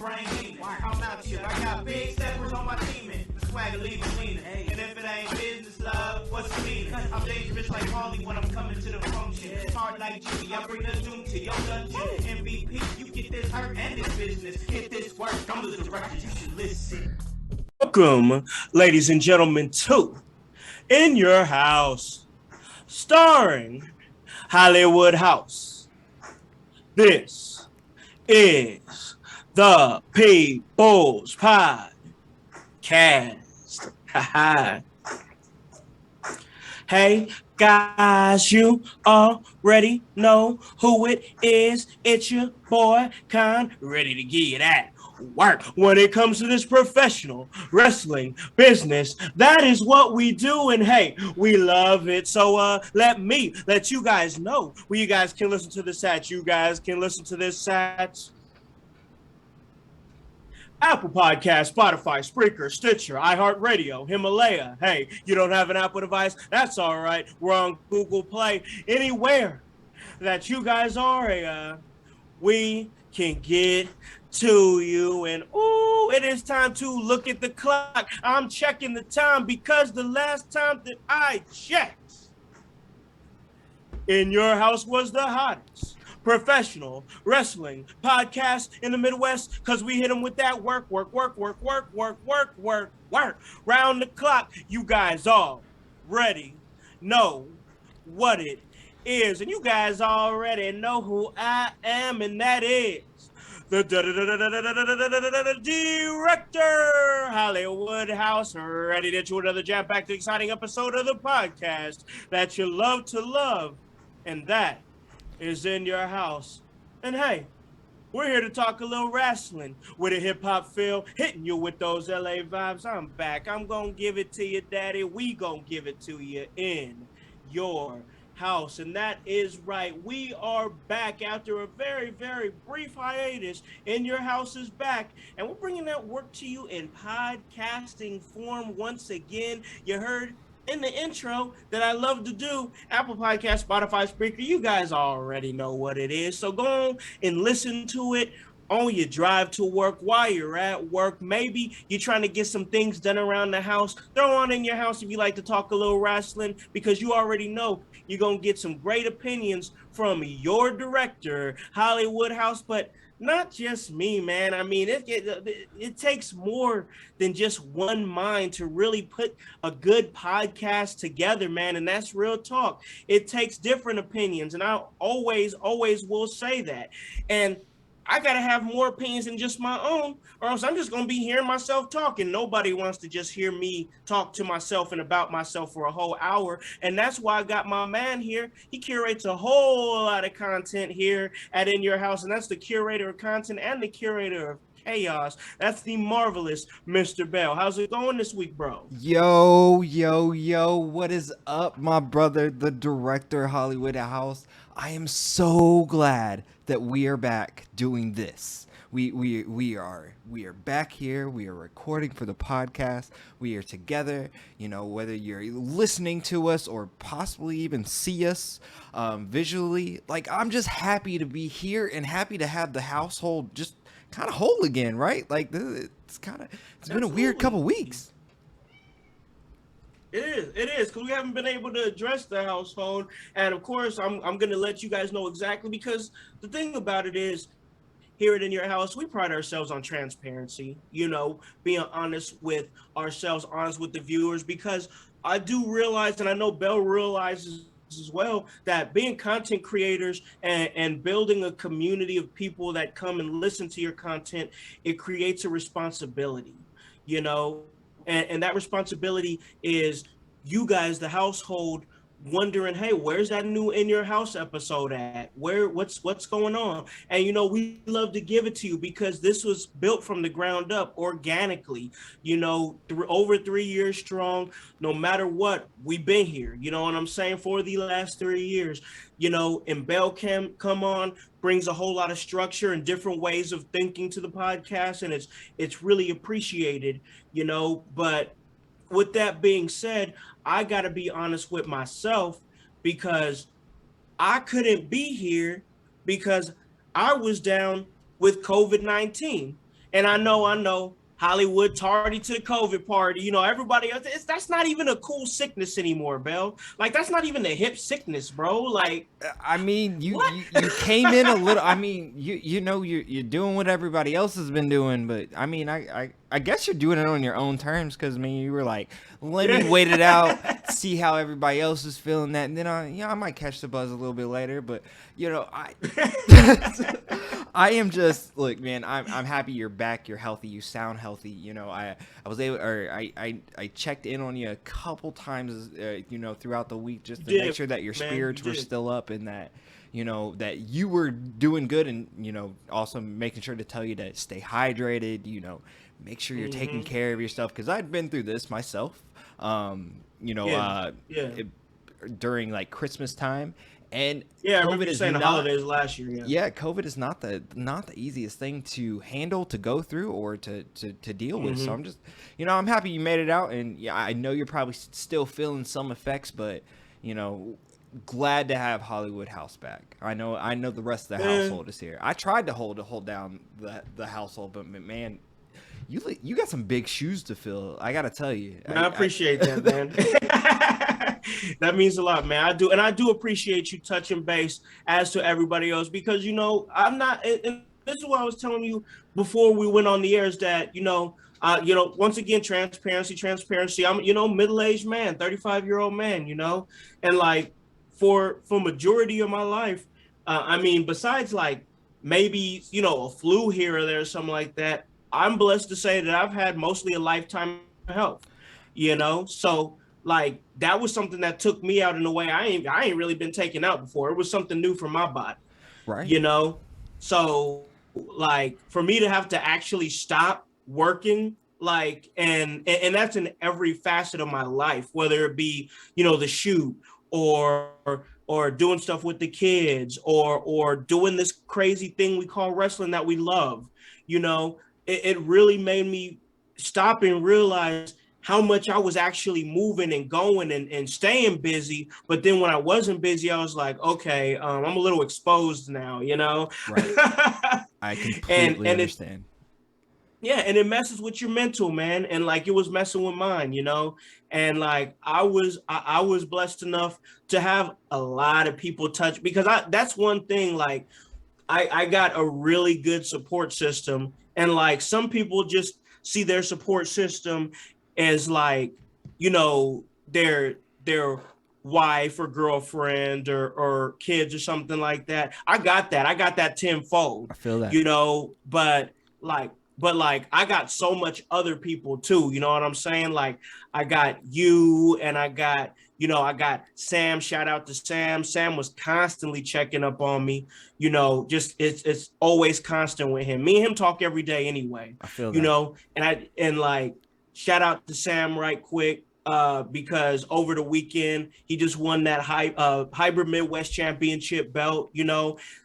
brain leaning. I'm out here, I got big steppers on my team, and swagger leaving leaning. And if it ain't business, love, what's the meaning? I'm dangerous like Harley when I'm coming to the function. Hard like Jimmy, I bring the doom to your dungeon. MVP, you get this hurt and this business. Get this work, I'm the director, you should listen. Welcome, ladies and gentlemen, to In Your House, starring Hollywood House. This is the People's Podcast. Hey, guys, you already know who it is. It's your boy, Con, ready to get at work. When it comes to this professional wrestling business, that is what we do, and hey, we love it. So let you guys know where you guys can listen to this at. You guys can listen to this at Apple Podcast, Spotify, Spreaker, Stitcher, iHeartRadio, Himalaya. Hey, you don't have an Apple device? That's all right. We're on Google Play. Anywhere that you guys are, we can get to you. And ooh, it is time to look at the clock. I'm checking the time because the last time that I checked, In Your House was the hottest professional wrestling podcast in the Midwest, because we hit them with that work. Round the clock, you guys already know what it is. And you guys already know who I am, and that is the director, Hollywood House, ready to do another jam-packed, exciting episode of the podcast that you love to love, and that is In Your House. And hey, we're here to talk a little wrestling with a hip-hop feel, hitting you with those LA vibes. I'm back. I'm gonna give it to you, daddy. We gonna give it to you in your house. And that is right. We are back after a very, very brief hiatus. In Your House is back, and we're bringing that work to you in podcasting form once again. You heard in the intro that I love to do, Apple Podcast, Spotify, Spreaker. You guys already know what it is. So go on and listen to it on your drive to work, while you're at work. Maybe you're trying to get some things done around the house. Throw on In Your House if you like to talk a little wrestling, because you already know you're going to get some great opinions from your director, Hollywood House. But not just me, man. I mean, it takes more than just one mind to really put a good podcast together, man. And that's real talk. It takes different opinions. And I always will say that. And I got to have more opinions than just my own, or else I'm just going to be hearing myself talk. And nobody wants to just hear me talk to myself and about myself for a whole hour. And that's why I got my man here. He curates a whole lot of content here at In Your House. And that's the curator of content and the curator of chaos. That's the marvelous Mr. Bell. How's it going this week, bro? Yo, what is up, my brother, the director, Hollywood House? I am so glad that we are back doing this. We are back here. We are recording for the podcast. We are together. You know, whether you're listening to us or possibly even see us visually, like, I'm just happy to be here and happy to have the household just kind of whole again, right? Like, it's been a weird couple weeks. It is, because we haven't been able to address the household. And of course, I'm going to let you guys know exactly, because the thing about it is, here at In Your House, we pride ourselves on transparency, you know, being honest with ourselves, honest with the viewers, because I do realize, and I know Bell realizes as well, that being content creators and building a community of people that come and listen to your content, it creates a responsibility, you know. And that responsibility is you guys, the household, wondering, hey, where's that new In Your House episode at? What's going on? And, you know, we love to give it to you, because this was built from the ground up organically, you know, over 3 years strong. No matter what, we've been here, you know what I'm saying, for the last 3 years, you know. And Bell come on, brings a whole lot of structure and different ways of thinking to the podcast, and it's really appreciated, you know. But with that being said, I got to be honest with myself, because I couldn't be here because I was down with COVID-19. And I know, Hollywood tardy to the COVID party. You know, everybody else. That's not even a cool sickness anymore, Bell. Like that's not even a hip sickness, bro. Like, I mean, what? you came in a little. I mean, you know you're doing what everybody else has been doing, but I mean, I guess you're doing it on your own terms because I mean, you were like, let me wait it out, see how everybody else is feeling that, and then I might catch the buzz a little bit later, but you know, I am just look, man. I'm happy you're back. You're healthy. You sound healthy. You know, I was able, or I checked in on you a couple times, you know, throughout the week just to make sure that your spirits were still up and that, you know, that you were doing good, and you know, also making sure to tell you to stay hydrated. You know, make sure you're taking care of yourself because I'd been through this myself. You know, during like Christmas time. And I remember you saying the holidays last year. Yeah, COVID is not the easiest thing to handle, to go through, or to deal with. So I'm just, you know, I'm happy you made it out, and yeah, I know you're probably still feeling some effects, but you know, glad to have Hollywood House back. I know the rest of the household is here. I tried to hold down the household, but man, you got some big shoes to fill. I gotta tell you. I appreciate that, man. That means a lot, man. I do appreciate you touching base as to everybody else because you know I'm not. And this is what I was telling you before we went on the air is that you know, once again, transparency. I'm middle-aged man, 35-year-old man, you know, and like for majority of my life, I mean, besides like maybe a flu here or there or something like that. I'm blessed to say that I've had mostly a lifetime of health, you know? So like that was something that took me out in a way I ain't really been taken out before. It was something new for my body, right? You know? So like for me to have to actually stop working, like, and that's in every facet of my life, whether it be, the shoot or doing stuff with the kids or doing this crazy thing we call wrestling that we love, it really made me stop and realize how much I was actually moving and going and staying busy. But then when I wasn't busy, I was like, okay, I'm a little exposed now, Right. I completely understand. And it messes with your mental, man. And like, it was messing with mine, and like, I was blessed enough to have a lot of people touch because that's one thing, like I got a really good support system. And like some people just see their support system as like, their wife or girlfriend or kids or something like that. I got that tenfold. I feel that. But I got so much other people too. You know what I'm saying? Like I got you and I got Sam. Shout out to Sam. Sam was constantly checking up on me. Just it's always constant with him. Me and him talk every day anyway. I feel that. And like shout out to Sam right quick because over the weekend he just won that hybrid Midwest championship belt.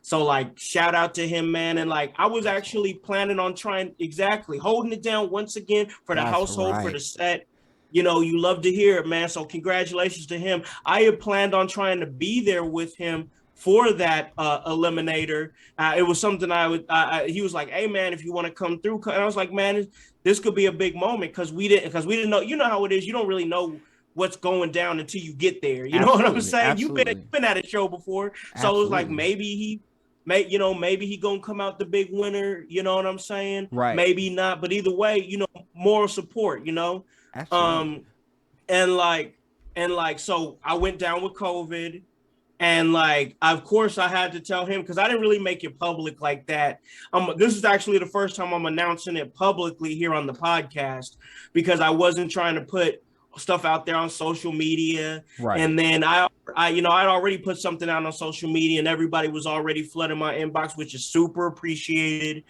So like shout out to him, man. And like I was actually planning on holding it down once again for the household, for the set. You love to hear it, man. So congratulations to him. I had planned on trying to be there with him for that eliminator. It was something he was like, hey man, if you want to come through. And I was like, man, this could be a big moment because we didn't know, how it is. You don't really know what's going down until you get there. You know what I'm saying? Absolutely. You've been at a show before. Absolutely. So it was like, maybe he gonna come out the big winner. You know what I'm saying? Right. Maybe not, but either way, moral support, Absolutely. And like, so I went down with COVID and like, of course I had to tell him because I didn't really make it public like that. This is actually the first time I'm announcing it publicly here on the podcast because I wasn't trying to put stuff out there on social media. Right. And then I'd already put something out on social media and everybody was already flooding my inbox, which is super appreciated,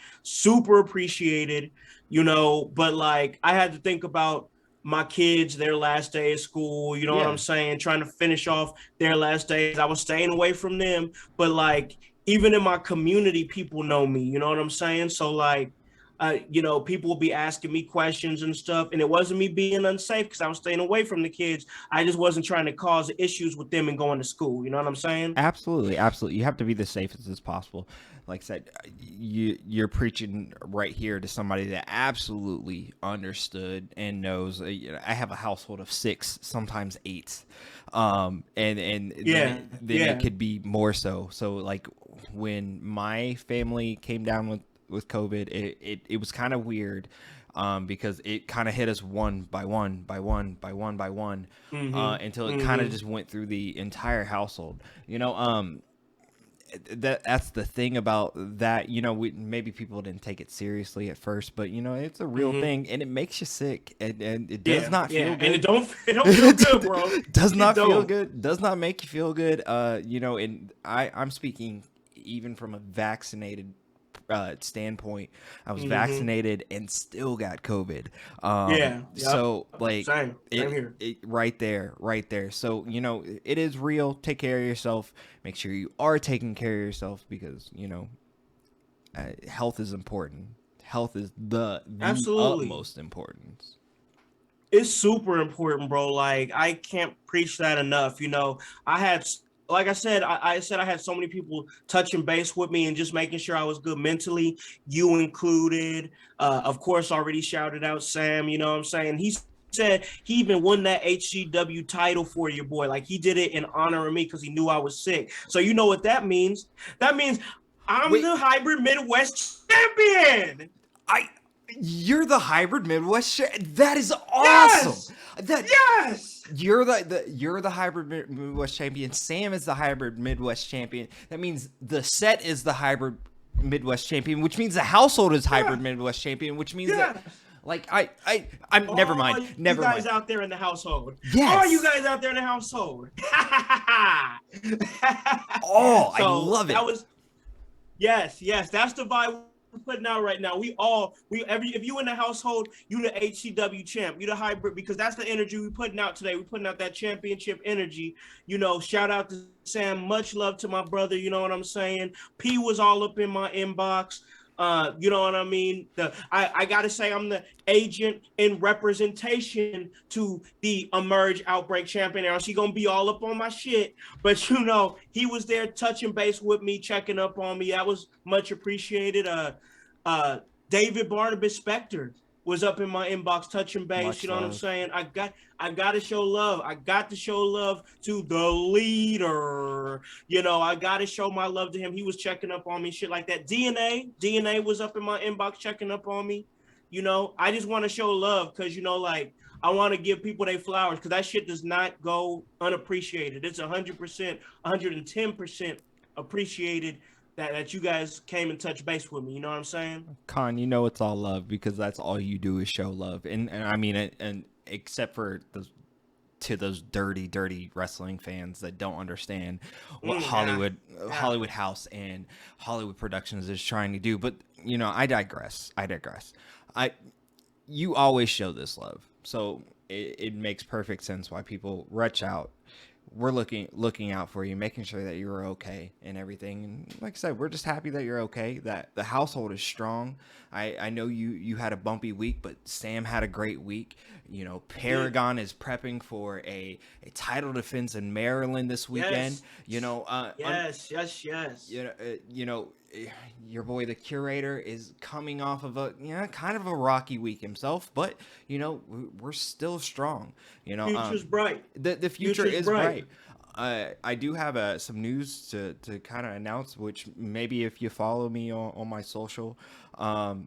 but like I had to think about my kids, their last day of school, what I'm saying? Trying to finish off their last days. I was staying away from them, but like, even in my community, people know me, you know what I'm saying? So like, People will be asking me questions and stuff, and it wasn't me being unsafe because I was staying away from the kids. I just wasn't trying to cause issues with them and going to school. You know what I'm saying? Absolutely. You have to be the safest as possible. Like I said, you're preaching right here to somebody that absolutely understood and knows. I have a household of 6, sometimes 8, and then it could be more so. So like when my family came down with COVID, it was kind of weird. Because it kind of hit us one by one until it kind of just went through the entire household. That's the thing about that. Maybe people didn't take it seriously at first, but it's a real thing, and it makes you sick, and it does not feel good. And it don't feel good, bro. Does not feel good. Does not make you feel good. And I'm speaking even from a vaccinated standpoint. I was vaccinated and still got COVID. So like same here. Right there. So it is real. Take care of yourself. Make sure you are taking care of yourself because health is important. Health is the utmost importance. It's super important, bro. Like I can't preach that enough. Like I said, I had so many people touching base with me and just making sure I was good mentally, you included. Of course, already shouted out Sam, you know what I'm saying? He said he even won that HCW title for your boy. Like he did it in honor of me because he knew I was sick. So you know what that means? That means I'm the hybrid Midwest champion. You're the hybrid Midwest. That is awesome. Yes. You're the hybrid Midwest champion. Sam is the hybrid Midwest champion. That means the set is the hybrid Midwest champion, which means the household is hybrid Midwest champion, which means that like I'm never mind. Never mind. You guys out there in the household. Yes. All you guys out there in the household. I love it. That was yes. That's the vibe we're putting out right now. If you in the household, you the HCW champ, you the hybrid, because that's the energy we putting out today. We putting out that championship energy. Shout out to Sam. Much love to my brother. You know what I'm saying? P was all up in my inbox. You know what I mean? I gotta say I'm the agent in representation to the Emerge Outbreak champion. Now she gonna be all up on my shit, but he was there touching base with me, checking up on me. That was much appreciated. David Barnabas Spector was up in my inbox touching base. Much you know love. what I'm saying? I got to show love. I got to show love to the leader. I got to show my love to him. He was checking up on me, shit like that. DNA was up in my inbox checking up on me. I just want to show love because, I want to give people their flowers because that shit does not go unappreciated. It's 100%, 110% appreciated that you guys came and touched base with me. You know what I'm saying? Con, it's all love because that's all you do is show love. And I mean it, and except for those dirty wrestling fans that don't understand what Hollywood House and Hollywood Productions is trying to do. But I digress. You always show this love, so it makes perfect sense why people reach out. We're looking out for you, making sure that you're okay and everything. And like I said, we're just happy that you're okay, that the household is strong. I know you had a bumpy week, but Sam had a great week. Paragon is prepping for a title defense in Maryland this weekend. Yes. Your boy the Curator is coming off of a kind of a rocky week himself, but we're still strong. Future's bright. The future is bright. I do have some news to kind of announce, which maybe if you follow me on my social,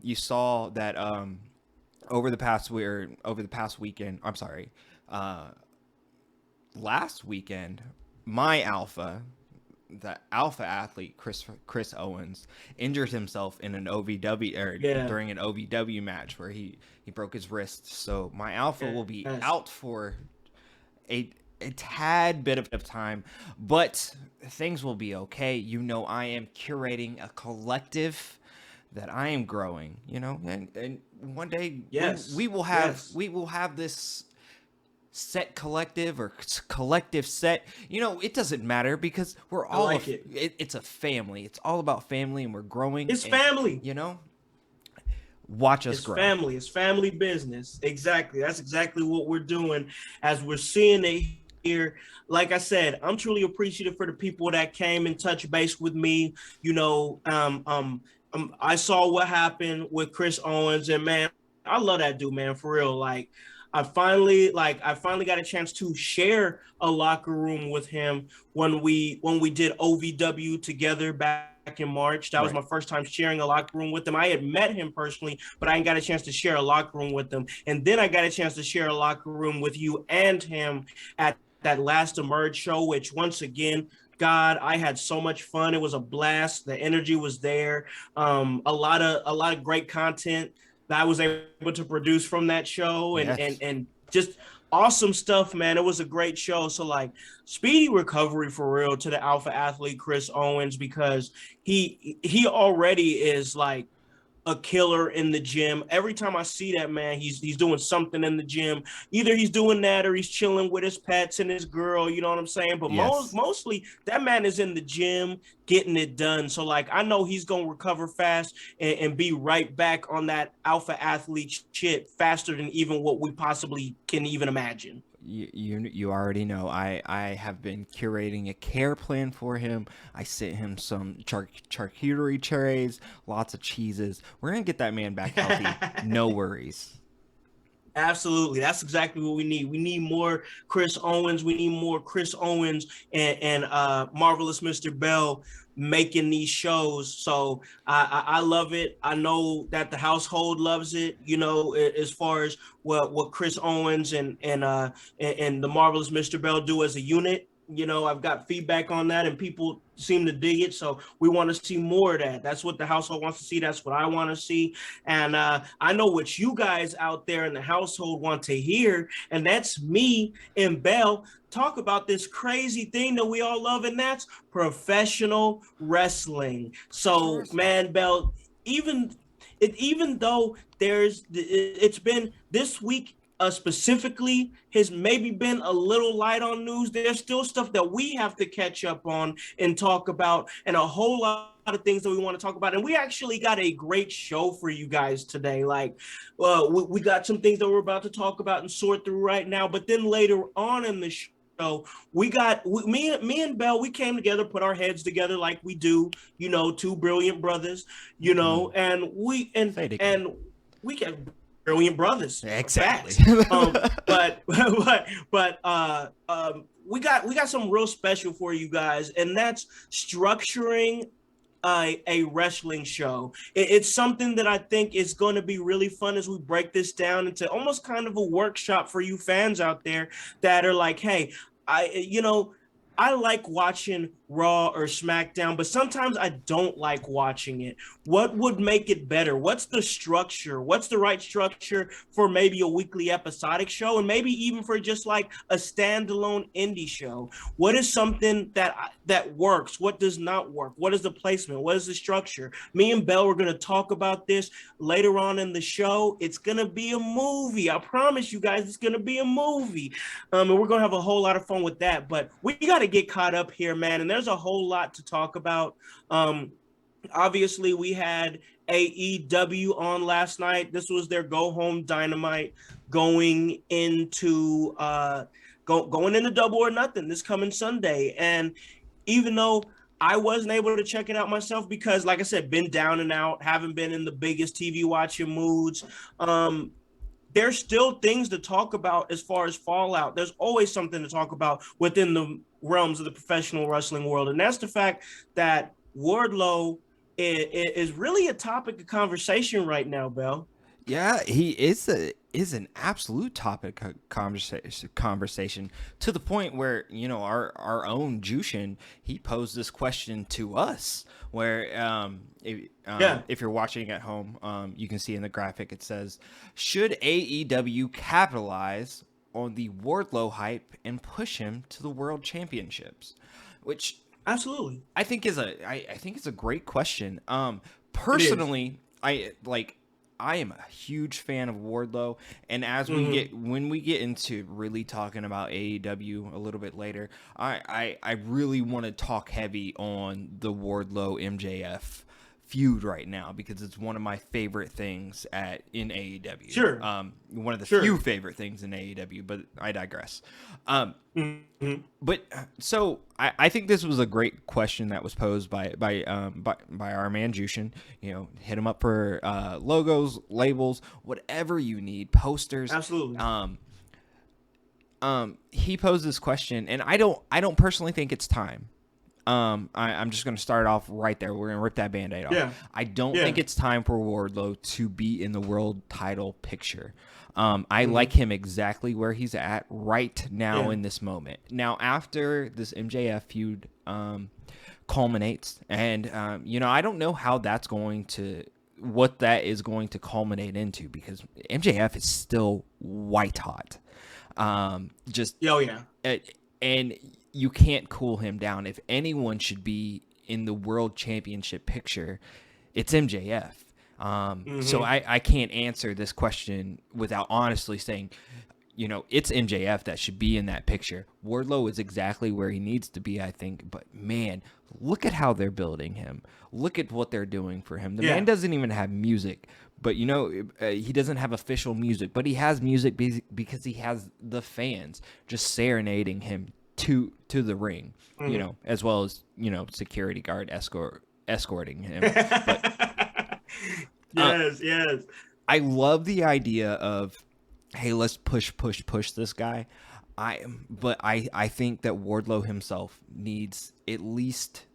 you saw that last weekend, my alpha, the alpha athlete Chris Owens, injured himself in an OVW during an OVW match where he broke his wrist. So my alpha will be out for a tad bit of time, but things will be okay. I am curating a collective that I am growing, and one day we will have this set collective or collective set. It doesn't matter because we're all it's a family. It's all about family, and we're growing. It's family. Watch us It's grow. family. It's family business. Exactly. That's exactly what we're doing as we're seeing it here. Like I said, I'm truly appreciative for the people that came and touched base with me. You know, I saw what happened with Chris Owens, and man, I love that dude, man, for real. I finally got a chance to share a locker room with him when we did OVW together back in March. That was Right. my first time sharing a locker room with him. I had met him personally, but I ain't got a chance to share a locker room with him. And then I got a chance to share a locker room with you and him at that last Emerge show, which once again, God, I had so much fun. It was a blast. The energy was there. A lot of great content that I was able to produce from that show, and Yes. and just awesome stuff, man. It was a great show. So like, speedy recovery for real to the alpha athlete Chris Owens, because he already is like a killer in the gym. Every time I see that man, he's doing something in the gym. Either he's doing that or he's chilling with his pets and his girl, you know what I'm saying? But Yes. mostly that man is in the gym getting it done. So like, I know he's gonna recover fast and be right back on that alpha athlete shit faster than even what we possibly can even imagine. You already know I have been curating a care plan for him. I sent him some charcuterie trays, lots of cheeses. We're gonna get that man back healthy. No worries. Absolutely. That's exactly what we need. We need more Chris Owens. We need more Chris Owens and Marvelous Mr. Bell making these shows. So I love it. I know that the household loves it, you know, as far as what Chris Owens and the Marvelous Mr. Bell do as a unit. You know, I've got feedback on that and people seem to dig it. So we want to see more of that. That's what the household wants to see. That's what I want to see. And I know what you guys out there in the household want to hear. And that's me and Bell talk about this crazy thing that we all love. And that's professional wrestling. So, man, Bell, even though it's been this week specifically has maybe been a little light on news. There's still stuff that we have to catch up on and talk about, and a whole lot of things that we want to talk about. And we actually got a great show for you guys today. Like, we got some things that we're about to talk about and sort through right now. But then later on in the show, me and Bell, we came together, put our heads together like we do, you know, two brilliant brothers, you know, and we can brilliant brothers. Exactly. But we got some real special for you guys, and that's structuring a wrestling show. It's something that I think is going to be really fun as we break this down into almost kind of a workshop for you fans out there that are like, hey, I like watching Raw or SmackDown, but sometimes I don't like watching it. What would make it better? What's the structure? What's the right structure for maybe a weekly episodic show, and maybe even for just like a standalone indie show? What is something that works? What does not work? What is the placement? What is the structure? Me and Bell are going to talk about this later on in the show. It's going to be a movie. I promise you guys, it's going to be a movie. And we're going to have a whole lot of fun with that. But we got to get caught up here, man. And there's a whole lot to talk about. Obviously, we had AEW on last night. This was their Go Home Dynamite going into going into Double or Nothing this coming Sunday. And even though I wasn't able to check it out myself because, like I said, been down and out, haven't been in the biggest TV watching moods. There's still things to talk about as far as fallout. There's always something to talk about within the realms of the professional wrestling world. And that's the fact that Wardlow is really a topic of conversation right now, Bell. Yeah, he is an absolute topic of conversation to the point where, you know, our own Jushin, he posed this question to us where if you're watching at home, you can see in the graphic it says, should AEW capitalize on the Wardlow hype and push him to the World Championships? Which absolutely I think is a great question. Personally, I am a huge fan of Wardlow, and as when we get into really talking about AEW a little bit later, I really want to talk heavy on the Wardlow MJF feud right now because it's one of my favorite things in AEW. Sure. One of the few favorite things in AEW, but I digress. But so I think this was a great question that was posed by our man Jushin. You know, hit him up for logos, labels, whatever you need, posters. Absolutely. He posed this question, and I don't personally think it's time. I'm just going to start off right there. We're going to rip that Band-Aid off. Yeah. I don't think it's time for Wardlow to be in the world title picture. I like him exactly where he's at right now in this moment. Now, after this MJF feud culminates, and, I don't know how that's what that is going to culminate into, because MJF is still white hot. And you can't cool him down. If anyone should be in the world championship picture, it's MJF. So I can't answer this question without honestly saying, it's MJF that should be in that picture. Wardlow is exactly where he needs to be, I think. But, man, look at how they're building him. Look at what they're doing for him. The man doesn't even have music. But, he doesn't have official music. But he has music because he has the fans just serenading him to the ring, as well as, security guard escorting him. But, yes. I love the idea of, hey, let's push this guy. I think that Wardlow himself needs at least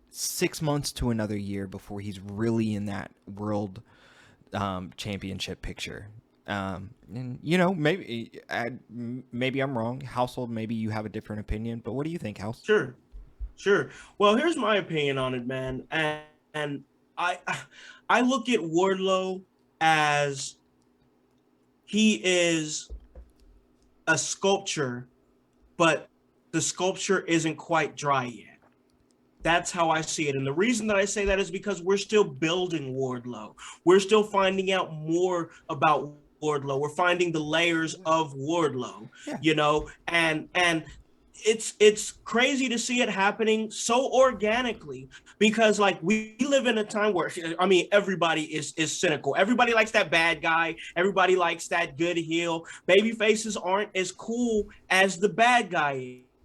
6 months to another year before he's really in that world championship picture. And maybe I'm wrong. Household, maybe you have a different opinion, but what do you think, House? Sure. Well, here's my opinion on it, man. And I look at Wardlow as he is a sculpture, but the sculpture isn't quite dry yet. That's how I see it. And the reason that I say that is because we're still building Wardlow. We're still finding out more about Wardlow. We're finding the layers of Wardlow, and it's crazy to see it happening so organically, because like we live in a time where, everybody is cynical. Everybody likes that bad guy. Everybody likes that good heel. Baby faces aren't as cool as the bad guy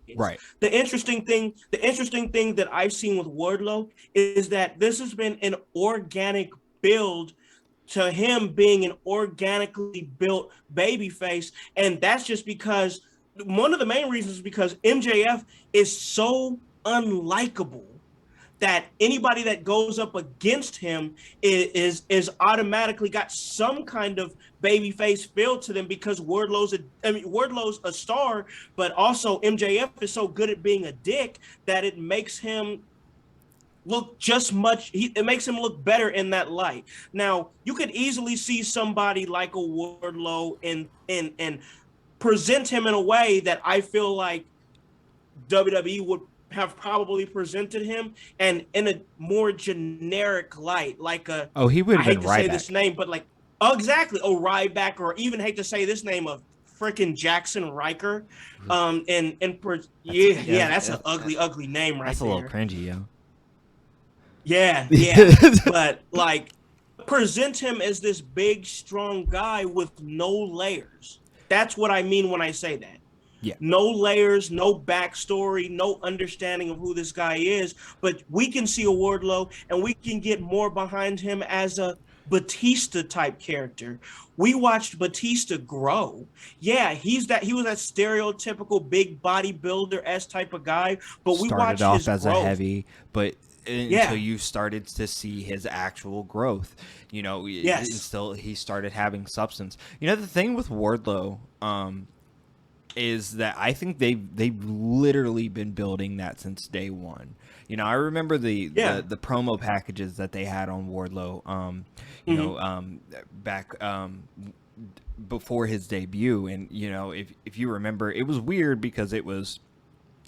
is. Right. The interesting thing that I've seen with Wardlow is that this has been an organic build to him being an organically built babyface. And that's just because one of the main reasons is because MJF is so unlikable that anybody that goes up against him is automatically got some kind of babyface feel to them, because Wardlow's a star, but also MJF is so good at being a dick that it makes him look it makes him look better in that light. Now, you could easily see somebody like a Wardlow and present him in a way that I feel like WWE would have probably presented him, and in a more generic light, like he would have been Ryback. I hate to say this name, but exactly, Ryback, or even hate to say this name of freaking Jackson Riker. That's an ugly name right there. That's a little cringy, yo. Yeah, but present him as this big, strong guy with no layers. That's what I mean when I say that. Yeah. No layers, no backstory, no understanding of who this guy is. But we can see a Wardlow, and we can get more behind him as a Batista type character. We watched Batista grow. Yeah, he was that stereotypical big bodybuilder-esque type of guy. But we watched started off his as growth. a heavy, but until you started to see his actual growth, until he started having substance. The thing with Wardlow is that I think they've literally been building that since day one. I remember the promo packages that they had on Wardlow, back before his debut, and if you remember, it was weird because it was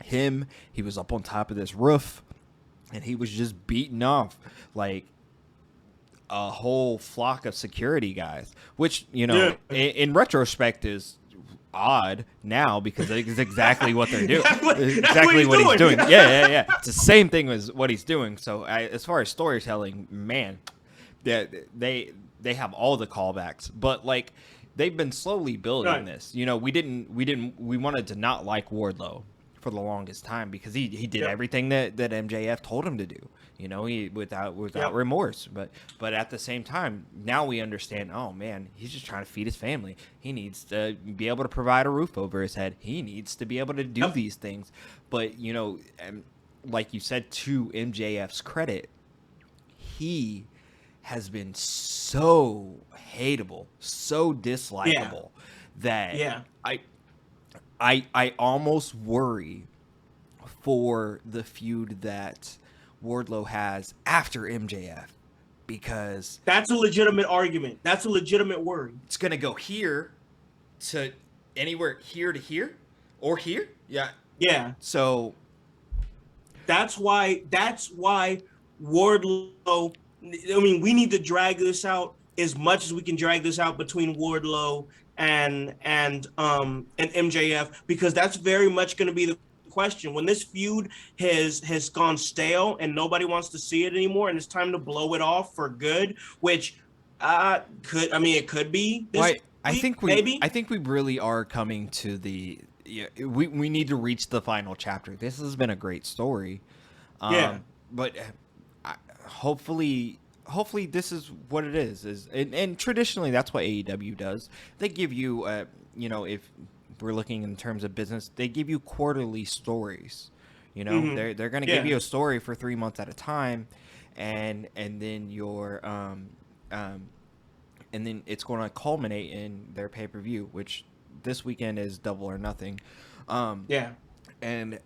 him. He was up on top of this roof, and he was just beating off like a whole flock of security guys, which in retrospect is odd now because it's exactly what they're doing. Exactly what he's doing. Yeah. It's the same thing as what he's doing. So as far as storytelling, man, they have all the callbacks, but like they've been slowly building this. You know, we wanted to not like Wardlow for the longest time because he did everything that MJF told him to do. You know, he without remorse. But at the same time, now we understand, oh man, he's just trying to feed his family. He needs to be able to provide a roof over his head. He needs to be able to do these things. But, you know, like you said, to MJF's credit, he has been so hateable, so dislikable that I almost worry for the feud that Wardlow has after MJF, because that's a legitimate argument. That's a legitimate worry. It's gonna go here to anywhere, here to here, or here. Yeah. So that's why Wardlow. I mean, we need to drag this out as much as we can drag this out between Wardlow and MJF, because that's very much going to be the question when this feud has gone stale and nobody wants to see it anymore, and it's time to blow it off for good. Which it could be. I think we really are coming to the. We need to reach the final chapter. This has been a great story. But hopefully this is what it is and traditionally that's what AEW does. They give you if we're looking in terms of business, they give you quarterly stories. You know, they're going to give you a story for 3 months at a time, and then and then it's going to culminate in their pay-per-view, which this weekend is Double or Nothing. And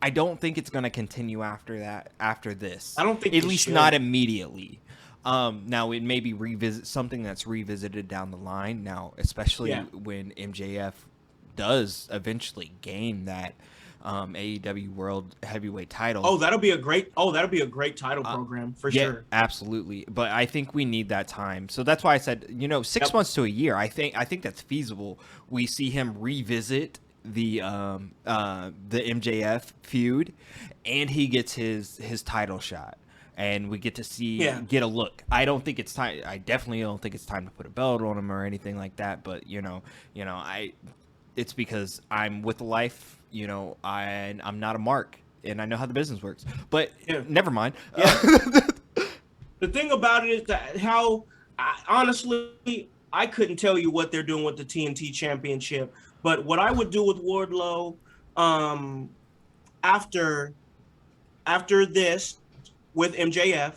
I don't think it's going to continue after that. After this, I don't think, at least not immediately. Now it may be something that's revisited down the line. Now, especially when MJF does eventually gain that AEW World Heavyweight title. That'll be a great title program for sure. Absolutely. But I think we need that time. So that's why I said, 6 months to a year. I think that's feasible. We see him revisit the MJF feud, and he gets his title shot, and we get to get a look. I don't think it's time. I definitely don't think it's time to put a belt on him or anything like that. But it's because I'm with life. I'm not a mark, and I know how the business works. But never mind. The thing about it is that honestly, I couldn't tell you what they're doing with the TNT Championship. But what I would do with Wardlow after this with MJF,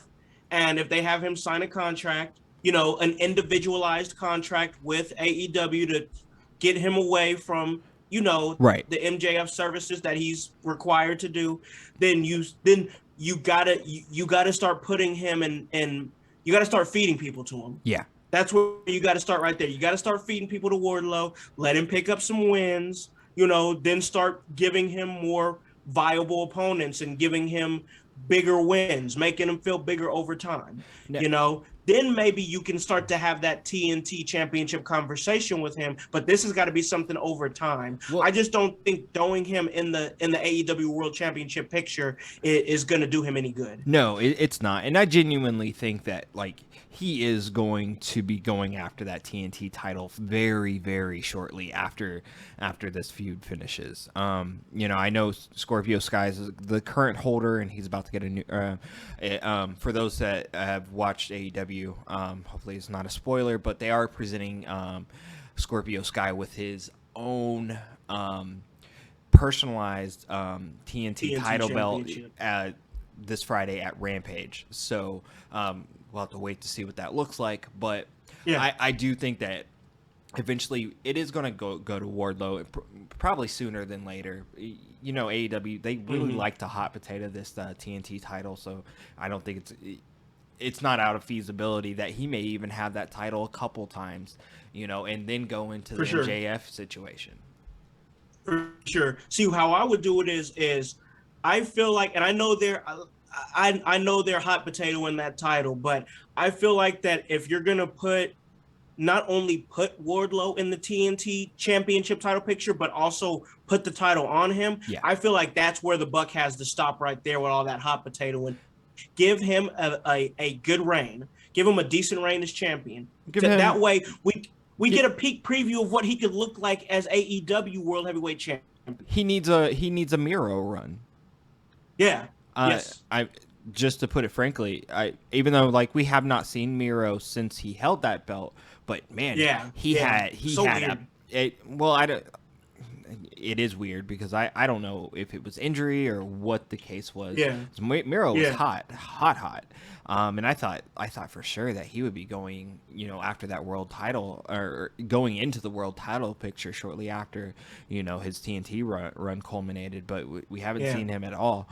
and if they have him sign a contract, an individualized contract with AEW to get him away from, the MJF services that he's required to do, then you gotta start putting him in you gotta start feeding people to him. Yeah. That's where you got to start right there. You got to start feeding people to Wardlow, let him pick up some wins, then start giving him more viable opponents and giving him bigger wins, making him feel bigger over time. Then maybe you can start to have that TNT Championship conversation with him. But this has got to be something over time. Well, I just don't think throwing him in the AEW World Championship picture is going to do him any good. No, it's not. And I genuinely think that he is going to be going after that TNT title very, very shortly after this feud finishes. I know Scorpio Sky is the current holder, and he's about to get a new. For those that have watched AEW, hopefully it's not a spoiler, but they are presenting Scorpio Sky with his own personalized TNT title belt this Friday at Rampage. So we'll have to wait to see what that looks like. But I do think that eventually it is going to go to Wardlow, probably sooner than later. AEW, they really like to hot potato this TNT title, so I don't think it's not out of feasibility that he may even have that title a couple times, and then go into the MJF situation. For sure. See, how I would do it is I feel like, and I know they're hot potato in that title, but I feel like that if you're gonna put not only put Wardlow in the TNT championship title picture, but also put the title on him. Yeah. I feel like that's where the buck has to stop right there with all that hot potato, and give him a good reign. Give him a decent reign as champion. That way we get a peek preview of what he could look like as AEW World Heavyweight Champion. He needs a Miro run. Yeah. Yes. I just to put it frankly, even though like we have not seen Miro since he held that belt, but man, he had it is weird because I don't know if it was injury or what the case was. Yeah. Miro was hot. And I thought for sure that he would be going, after that world title or going into the world title picture shortly after, his TNT run culminated, but we haven't seen him at all.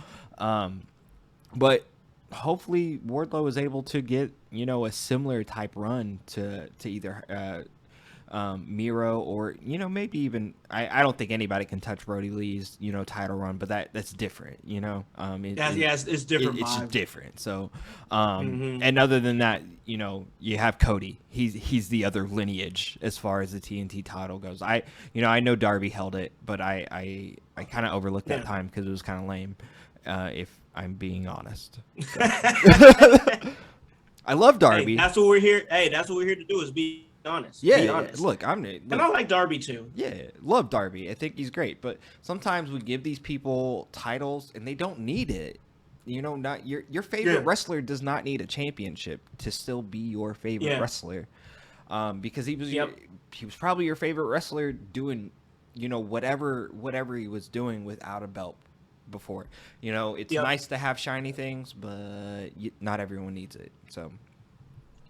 But hopefully Wardlow is able to get, a similar type run to either Miro or maybe even I don't think anybody can touch Brody Lee's title run, but that's different. It's different. It's just different. So and other than that, you have Cody. He's the other lineage as far as the TNT title goes. I know Darby held it, but I kind of overlooked that time because it was kind of lame. If I'm being honest. So. I love Darby. That's what we're here. Hey, that's what we're here to do is be honest. Yeah, be honest. Look, and I like Darby too. Yeah, love Darby. I think he's great, but sometimes we give these people titles and they don't need it. Not your favorite wrestler does not need a championship to still be your favorite wrestler. Because he was probably your favorite wrestler doing, whatever he was doing without a belt before. It's nice to have shiny things, but not everyone needs it. So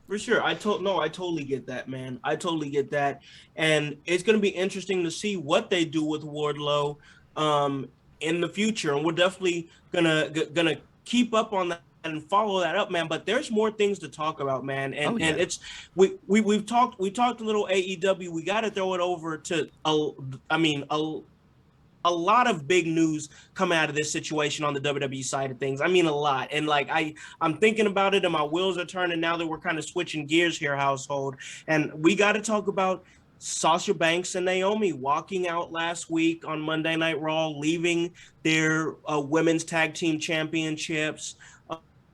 for sure. I totally get that, man. I totally get that. And it's going to be interesting to see what they do with Wardlow in the future. And we're definitely gonna keep up on that and follow that up, man. But there's more things to talk about, man. And and it's we talked a little AEW. We got to throw it over to a lot of big news coming out of this situation on the WWE side of things. I mean, a lot. And like, I'm thinking about it and my wheels are turning now that we're kind of switching gears here, household. And we got to talk about Sasha Banks and Naomi walking out last week on Monday Night Raw, leaving their women's tag team championships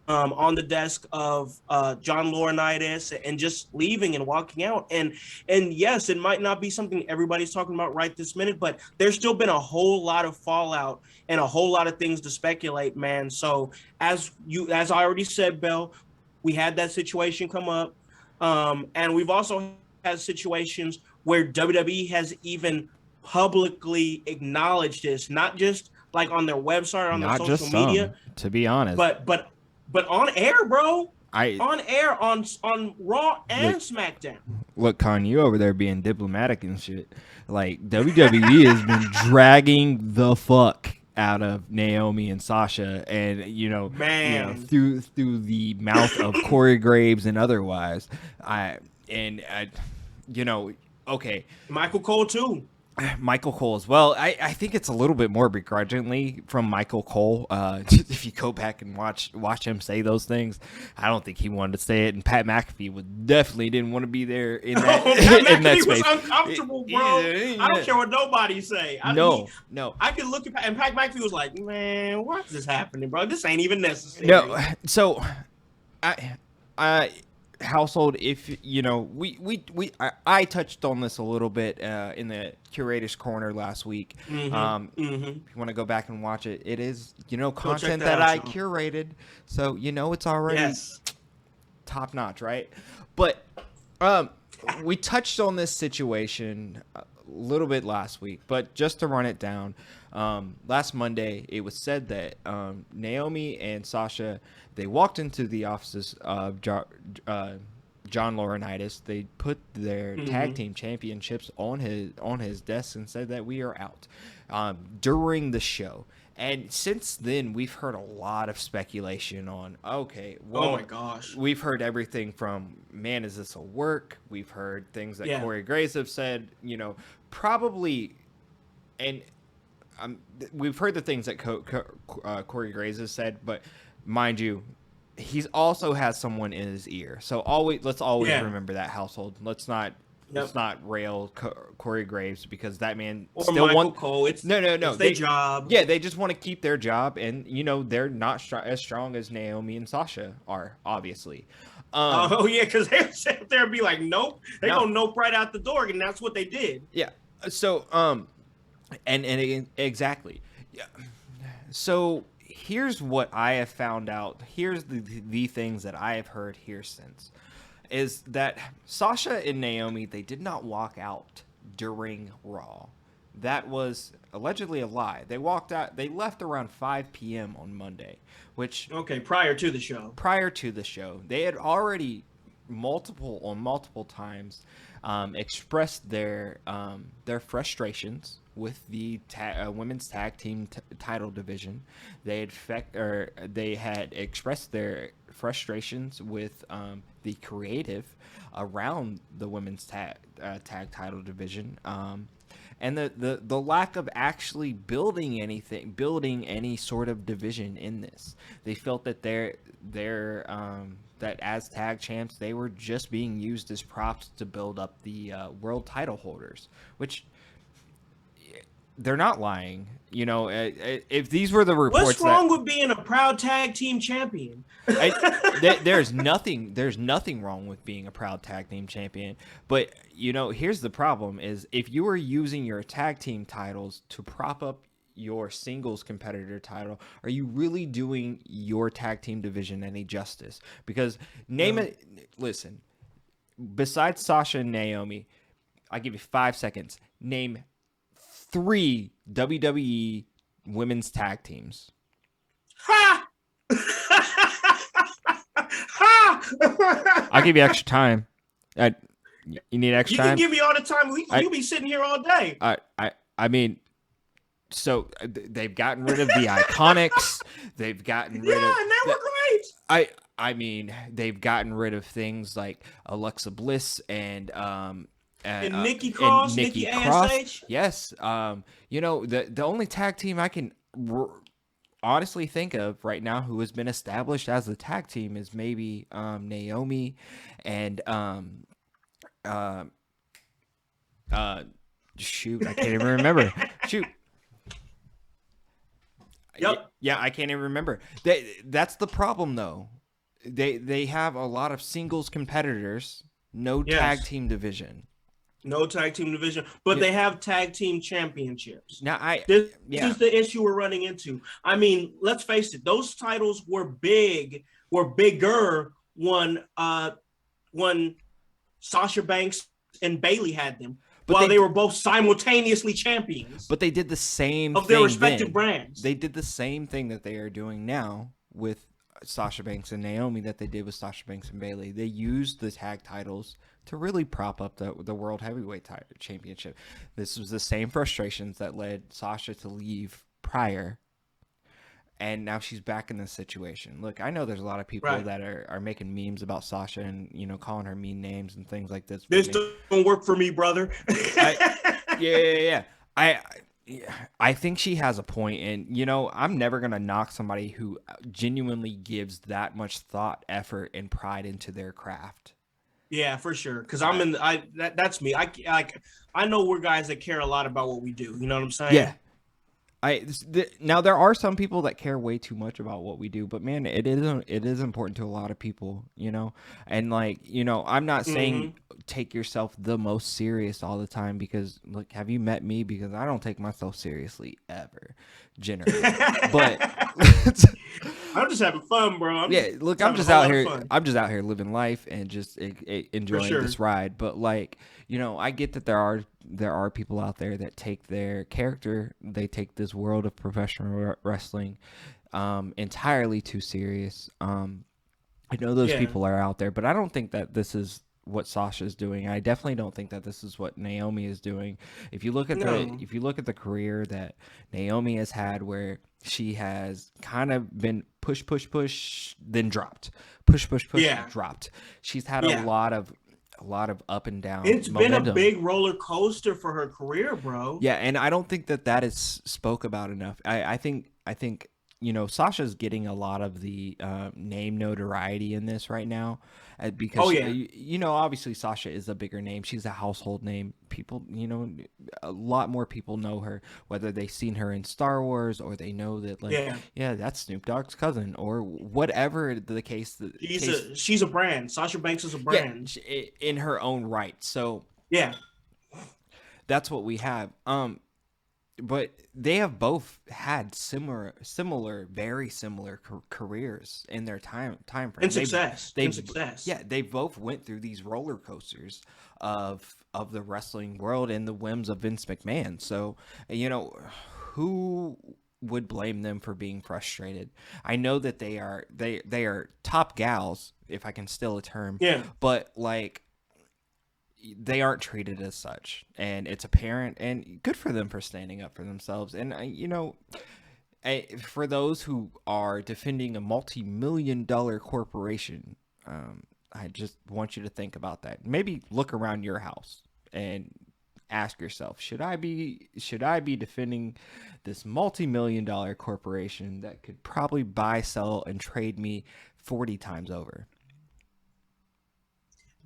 on the desk of John Laurinaitis and just leaving and walking out. And yes, it might not be something everybody's talking about right this minute, but there's still been a whole lot of fallout and a whole lot of things to speculate, man. So as I already said, Bell, we had that situation come up. And we've also had situations where WWE has even publicly acknowledged this, not just like on their website or on their social media, to be honest, but on air, bro. On air on Raw and SmackDown. Look, Con, you over there being diplomatic and shit. Like WWE has been dragging the fuck out of Naomi and Sasha, and through the mouth of Corey Graves and otherwise. Okay. Michael Cole too. Michael Cole as well. I think it's a little bit more begrudgingly from Michael Cole. If you go back and watch him say those things, I don't think he wanted to say it. And Pat McAfee definitely didn't want to be there in that, in that space. Was uncomfortable, bro. I don't care what nobody say. No. I could look at Pat, and Pat McAfee was like, "Man, why is this happening, bro? This ain't even necessary." No. So, I household, if I touched on this a little bit in the Curator's Corner last week. If you want to go back and watch it, it is content that I curated, so it's already top notch, right? But we touched on this situation a little bit last week, but just to run it down, last Monday it was said that Naomi and Sasha, they walked into the offices of John Laurinaitis. They put their tag team championships on his desk and said that we are out during the show. And since then, we've heard a lot of speculation on, okay, well, oh my gosh, we've heard everything from, man, is this a work? We've heard things that Corey Graves have said, probably, and we've heard the things that Corey Graves has said, but mind you, he's also has someone in his ear. So let's always Yeah. remember that household. Let's not rail Corey Graves because that man Or still Michael wants. Cole. It's No. their job. Yeah, they just want to keep their job, and they're not as strong as Naomi and Sasha are, obviously. Oh yeah, because they sit there and be like, nope. They No. gonna nope right out the door, and that's what they did. Yeah. So exactly. Yeah. So here's what I have found out. Here's the things that I have heard here since is that Sasha and Naomi, they did not walk out during Raw. That was allegedly a lie. They walked out. They left around 5 p.m. on Monday, which Prior to the show. They had already multiple times expressed their frustrations with the women's tag team title division. They had expressed their frustrations with the creative around the women's tag title division, and the lack of actually building any sort of division in this. They felt that that as tag champs, they were just being used as props to build up the world title holders, which they're not lying. If these were the reports, what's wrong with being a proud tag team champion? There's nothing wrong with being a proud tag team champion. But here's the problem: is if you are using your tag team titles to prop up your singles competitor title, are you really doing your tag team division any justice? Because listen, besides Sasha and Naomi, I'll give you 5 seconds. Name 3 WWE women's tag teams. Ha! Ha! I'll give you extra time. You need extra time? You can give me all the time. You'll be sitting here all day. I mean, so they've gotten rid of the Iconics. They've gotten rid of. Yeah, and they were great. I mean, they've gotten rid of things like Alexa Bliss and Nikki Cross, Nikki Cross. Yes. The only tag team I can honestly think of right now who has been established as a tag team is maybe Naomi and shoot, I can't even remember. Shoot. Yep. Yeah, I can't even remember. That's the problem though. They have a lot of singles competitors, no tag team division. No tag team division, but they have tag team championships. Now, this is the issue we're running into. I mean, let's face it; those titles were bigger when Sasha Banks and Bayley had them, while they were both simultaneously champions. But they did the same of their respective brands. They did the same thing that they are doing now with Sasha Banks and Naomi that they did with Sasha Banks and Bayley. They used the tag titles to really prop up the World Heavyweight Championship. This was the same frustrations that led Sasha to leave prior, and now she's back in this situation. Look, I know there's a lot of people that are making memes about Sasha and calling her mean names and things like this. This don't work for me, brother. Yeah. I think she has a point, and I'm never gonna knock somebody who genuinely gives that much thought, effort, and pride into their craft. Yeah, for sure. Because that's me. I know we're guys that care a lot about what we do. You know what I'm saying? Yeah. Now there are some people that care way too much about what we do, but man, it is important to a lot of people, and I'm not saying take yourself the most serious all the time, because look, have you met me? Because I don't take myself seriously ever, generally. But I'm just having fun, bro. I'm just out here living life and just enjoying this ride. But I get that there are people out there that take their character, they take this world of professional wrestling entirely too serious. I know those people are out there, but I don't think that this is what Sasha's doing. I definitely don't think that this is what Naomi is doing. If you look at the career that Naomi has had, where she has kind of been push, then dropped, push, dropped. She's had a lot of up and down. It's momentum. been a big roller coaster for her career, bro. Yeah, and I don't think that is spoke about enough. I think Sasha's getting a lot of the name notoriety in this right now, because Oh, yeah. obviously Sasha is a bigger name. She's a household name. People, a lot more people know her, whether they've seen her in Star Wars or they know that, like, Yeah. yeah, that's Snoop Dogg's cousin, or whatever the case. She's a brand. Sasha Banks is a Yeah, brand. in her own right. So Yeah. that's what we have. But they have both had similar, very similar careers in their time frame. In success. Yeah, they both went through these roller coasters of the wrestling world and the whims of Vince McMahon. So, who would blame them for being frustrated? I know that they are top gals, if I can steal a term. Yeah. But like, they aren't treated as such, and it's apparent, and good for them for standing up for themselves. And for those who are defending a multi-million-dollar corporation, I just want you to think about that. Maybe look around your house and ask yourself, should I be defending this multi-million-dollar corporation that could probably buy, sell, and trade me 40 times over?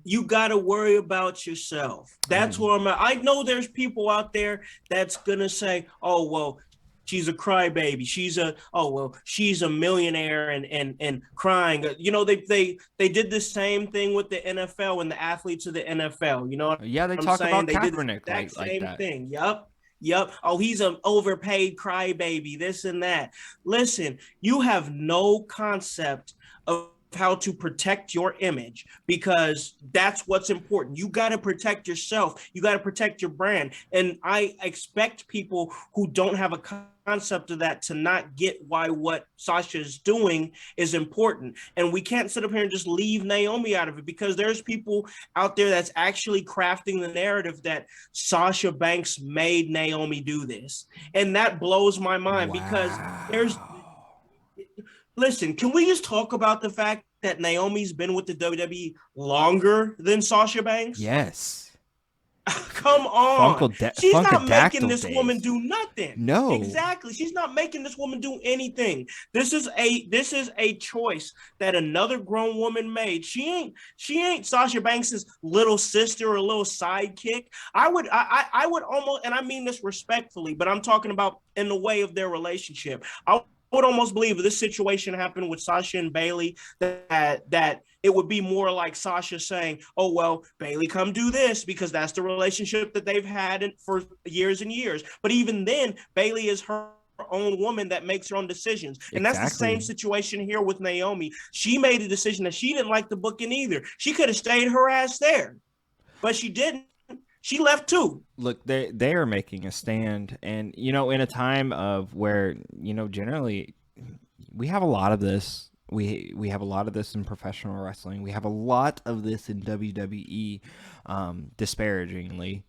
You got to worry about yourself. That's where I'm at. I know there's people out there that's going to say, oh, well, she's a crybaby. She's a millionaire and crying. They did the same thing with the NFL and the athletes of the NFL. Yeah, they talk about Kaepernick like same that. thing. Yep. Oh, he's an overpaid crybaby, this and that. Listen, you have no concept of how to protect your image, because that's what's important. You got to protect yourself. You got to protect your brand. And I expect people who don't have a concept of that to not get why what Sasha is doing is important. And we can't sit up here and just leave Naomi out of it, because there's people out there that's actually crafting the narrative that Sasha Banks made Naomi do this. And that blows my mind. Wow. Because listen, can we just talk about the fact that Naomi's been with the WWE longer than Sasha Banks? Yes. Come on. She's not making this days. woman do nothing. No. Exactly. She's not making this woman do anything. This is a choice that another grown woman made. She ain't Sasha Banks's little sister or little sidekick. I would almost, and I mean this respectfully, but I'm talking about in the way of their relationship. I would almost believe if this situation happened with Sasha and Bayley, that it would be more like Sasha saying, oh, well, Bayley, come do this, because that's the relationship that they've had for years and years. But even then, Bayley is her own woman that makes her own decisions. And that's the same situation here with Naomi. She made a decision that she didn't like the booking either. She could have stayed her ass there, but she didn't. She left too. Look, they are making a stand, and in a time of where generally we have a lot of this. We have a lot of this in professional wrestling. We have a lot of this in WWE, disparagingly,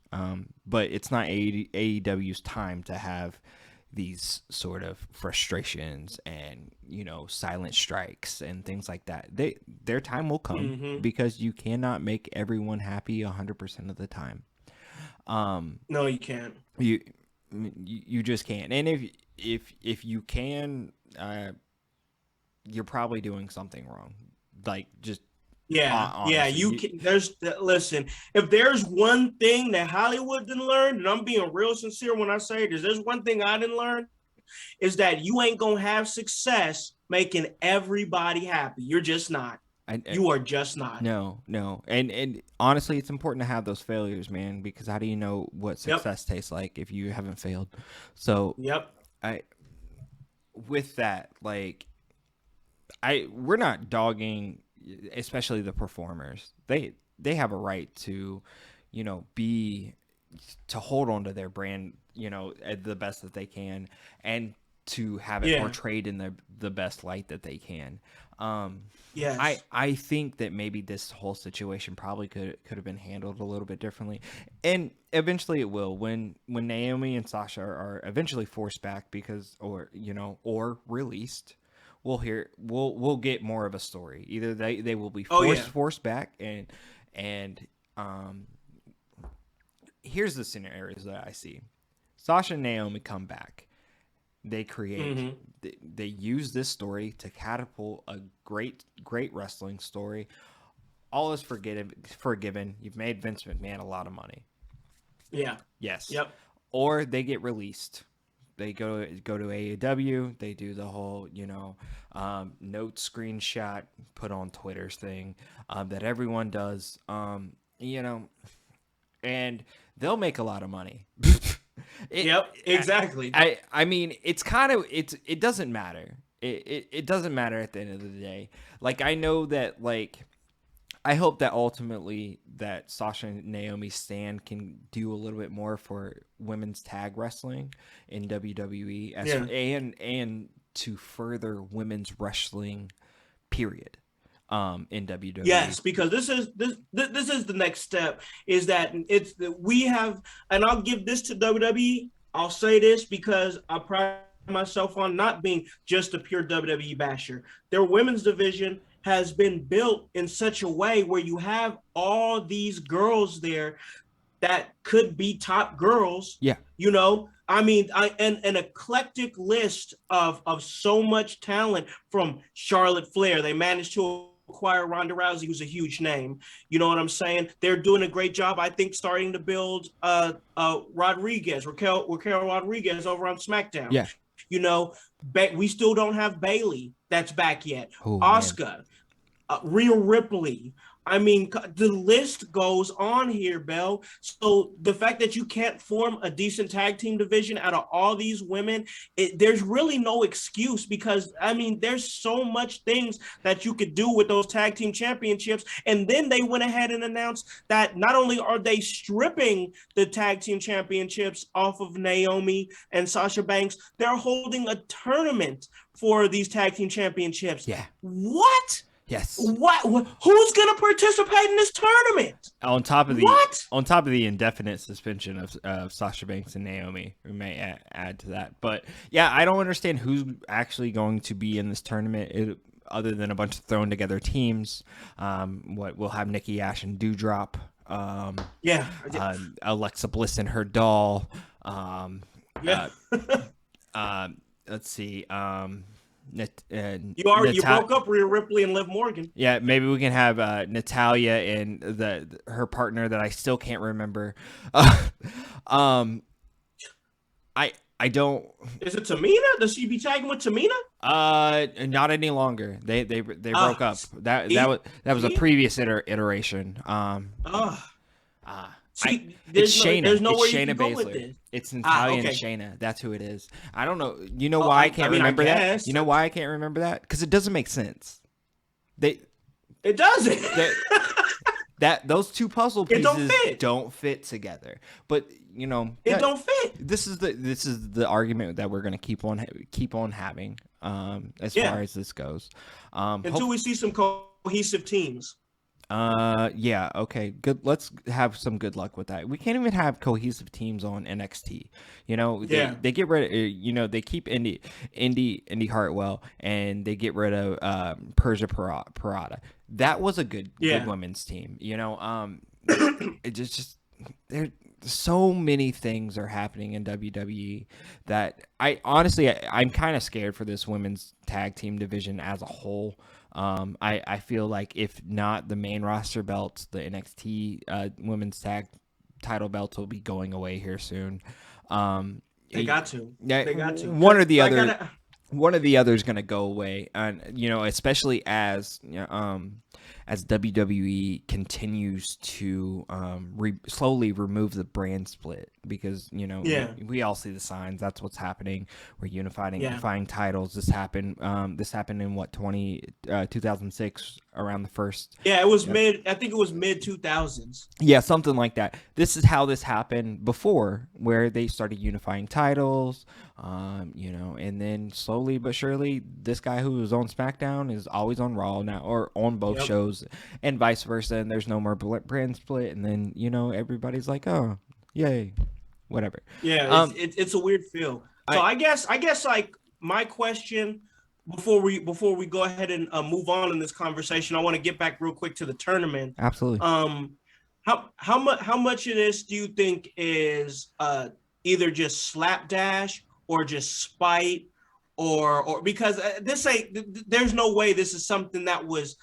but it's not AEW's time to have these sort of frustrations and silent strikes and things like that. Their time will come, because you cannot make everyone happy 100% of the time. No, you can't. You just can't. And if you can, you're probably doing something wrong. Like, just honestly, you can. Listen, if there's one thing that Hollywood didn't learn, and I'm being real sincere when I say there's one thing I didn't learn, is that you ain't gonna have success making everybody happy. You're just not. You are just not. No. And honestly, it's important to have those failures, man, because how do you know what success tastes like if you haven't failed? So with that, like, we're not dogging, especially the performers. They have a right to, to hold on to their brand, at the best that they can, and to have it portrayed in the best light that they can. Yes. I think that maybe this whole situation probably could have been handled a little bit differently, and eventually it will, when Naomi and Sasha are eventually forced back, or released. We'll get more of a story. Either they will be forced back, and here's the scenarios that I see. Sasha and Naomi come back. They create, they use this story to catapult a great wrestling story. All is forgiven. You've made Vince McMahon a lot of money. Yeah. Yes. Yep. Or they get released. They go to AEW. They do the whole, note screenshot put on Twitter's thing that everyone does. And they'll make a lot of money. Yep. Exactly. I mean, it doesn't matter. It doesn't matter at the end of the day. Like, I know that, like, I hope that ultimately that Sasha and Naomi Stan can do a little bit more for women's tag wrestling in WWE and to further women's wrestling period in WWE. Yes, because this is the next step, is that we have, and I'll give this to WWE. I'll say this because I pride myself on not being just a pure WWE basher. Their women's division has been built in such a way where you have all these girls there that could be top girls. Yeah. I mean, an eclectic list of so much talent, from Charlotte Flair. They managed to acquire Ronda Rousey, who's a huge name. You know what I'm saying? They're doing a great job, I think, starting to build Raquel Rodriguez over on SmackDown. Yeah. We still don't have Bayley that's back yet. Asuka, Rhea Ripley. I mean, the list goes on here, Bell. So the fact that you can't form a decent tag team division out of all these women, there's really no excuse, because, I mean, there's so much things that you could do with those tag team championships. And then they went ahead and announced that not only are they stripping the tag team championships off of Naomi and Sasha Banks, they're holding a tournament for these tag team championships. Yeah. What? Yes. What? Who's going to participate in this tournament? On top of the indefinite suspension of Sasha Banks and Naomi, we may add to that. But yeah, I don't understand who's actually going to be in this tournament, other than a bunch of thrown together teams. We'll have Nikki Ash and Doudrop. Alexa Bliss and her doll. Let's see. You broke up Rhea Ripley and Liv Morgan. Yeah, maybe we can have Natalya and her partner that I still can't remember. I don't. Is it Tamina? Does she be tagging with Tamina? Not any longer. They broke up. That was a previous iteration. It's Shayna. There's nowhere it's you Shayna can go Baszler. with this. It's Natalya and Shayna. That's who it is. I don't know. You know why I can't remember that? You know why I can't remember that? Because it doesn't make sense. It doesn't. Those two puzzle pieces don't fit together. But it don't fit. This is the argument that we're gonna keep on having as far as this goes. Until we see some cohesive teams. Yeah, okay, good. Let's have some good luck with that. We can't even have cohesive teams on NXT. They get rid of, they keep Indy Hartwell, and they get rid of Persia Parada. That was a good women's team. It just there's so many things are happening in WWE that I'm kind of scared for this women's tag team division as a whole. I feel like if not the main roster belts, the NXT women's tag title belts will be going away here soon. They got to. One or the other. One of the other is going to go away, and especially as WWE continues to slowly remove the brand split, because we all see the signs. That's what's happening. We're unifying titles. This happened in 2006, around the first. Yeah, it was I think it was mid 2000s. Yeah, something like that. This is how this happened before, where they started unifying titles. And then slowly but surely, this guy who was on SmackDown is always on Raw now, or on both shows, and vice versa. And there's no more brand split. And then everybody's like, oh, yay, whatever. Yeah, it's a weird feel. So I guess like my question before we go ahead and move on in this conversation, I want to get back real quick to the tournament. Absolutely. How much of this do you think is either just slapdash or just spite, or because this ain't, there's no way this is something that was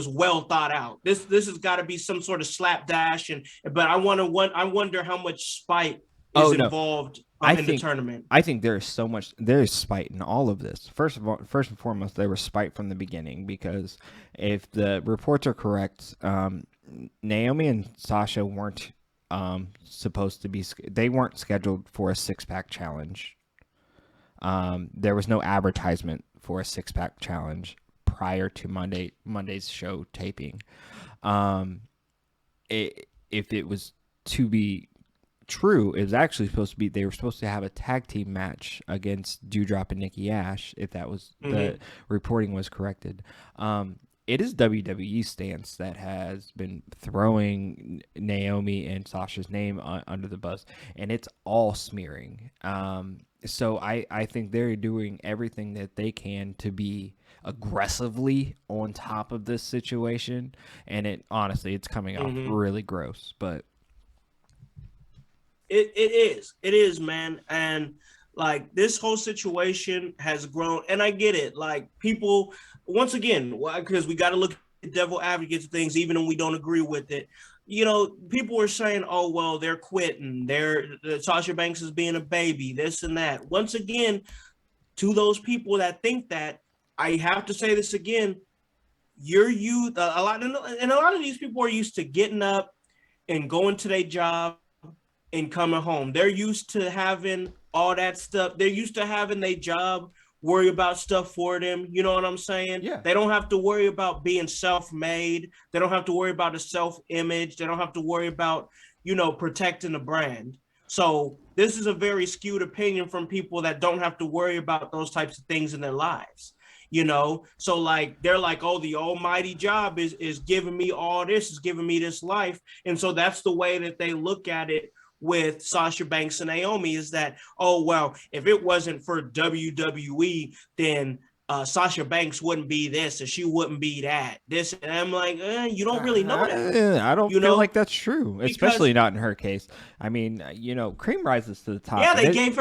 well thought out. This has got to be some sort of slapdash, but I wonder how much spite is involved in the tournament. I think there is spite in all of this. First and foremost, there was spite from the beginning, because if the reports are correct, Naomi and Sasha weren't they weren't scheduled for a 6-pack challenge. There was no advertisement for a 6-pack challenge prior to Monday's show taping. If it was to be true, it was actually they were supposed to have a tag team match against Doudrop and Nikki Ash, if that was the reporting was corrected. It is WWE stance that has been throwing Naomi and Sasha's name under the bus, and it's all smearing. So I think they're doing everything that they can to be aggressively on top of this situation, and it's coming off really gross. But it is, man. And like, this whole situation has grown, and I get it. Like, people, once again, because we got to look at devil advocates of things, even when we don't agree with it. You know, people are saying, oh, well, they're quitting. Sasha Banks is being a baby, this and that. Once again, to those people that think that, I have to say this again. A lot of these people are used to getting up and going to their job and coming home. They're used to having all that stuff. They're used to having their job worry about stuff for them. You know what I'm saying? Yeah. They don't have to worry about being self-made. They don't have to worry about a self-image. They don't have to worry about, protecting the brand. So this is a very skewed opinion from people that don't have to worry about those types of things in their lives. So like, they're like, oh, the almighty job is giving me all this, is giving me this life. And so that's the way that they look at it with Sasha Banks and Naomi, is that, oh, well, if it wasn't for WWE, then Sasha Banks wouldn't be this, or she wouldn't be that. This, and I'm like, you don't really know that. I don't feel like that's true, especially not in her case. I mean, cream rises to the top. Yeah, they gave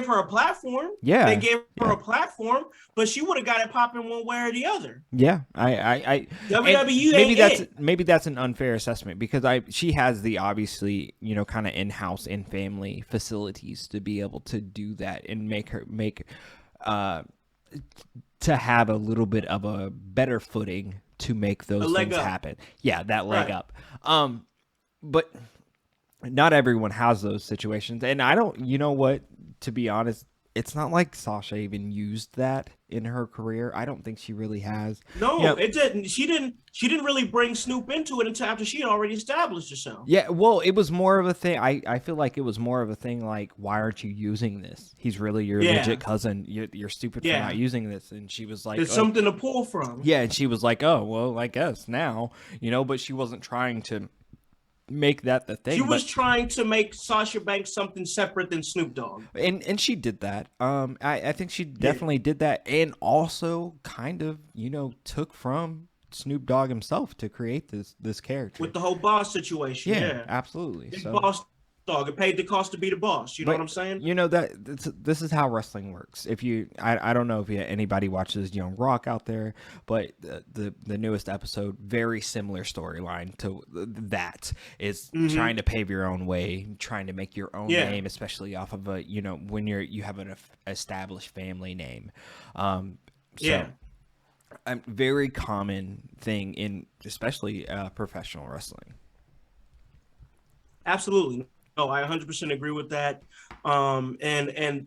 her a platform. Yeah, they gave her a platform, but she would have got it popping one way or the other. Yeah, I WWE maybe that's an unfair assessment, because she has the obviously kind of in-house and family facilities to be able to do that and make to have a little bit of a better footing to make those things happen. Yeah, that leg up. But not everyone has those situations. And I don't, to be honest, it's not like Sasha even used that in her career. I don't think she really has. No, it didn't. She didn't really bring Snoop into it until after she had already established herself. Yeah, well, it was more of a thing. I feel like it was more of a thing like, why aren't you using this? He's really your legit cousin. You're stupid for not using this. And she was like, there's something to pull from. Yeah, and she was like, oh, well, I guess now, but she wasn't trying to make that the thing. She was trying to make Sasha Banks something separate than Snoop Dogg. And she did that. I think she definitely did that, and also kind of, took from Snoop Dogg himself to create this character. With the whole boss situation. Yeah. Absolutely. So, boss dog, it paid the cost to be the boss. You know what I'm saying? This is how wrestling works. If I don't know if anybody watches Young Rock out there, but the newest episode, very similar storyline to that, is trying to pave your own way, trying to make your own name, especially off of when you have an established family name. A very common thing in especially professional wrestling. Absolutely. No, I 100% agree with that. And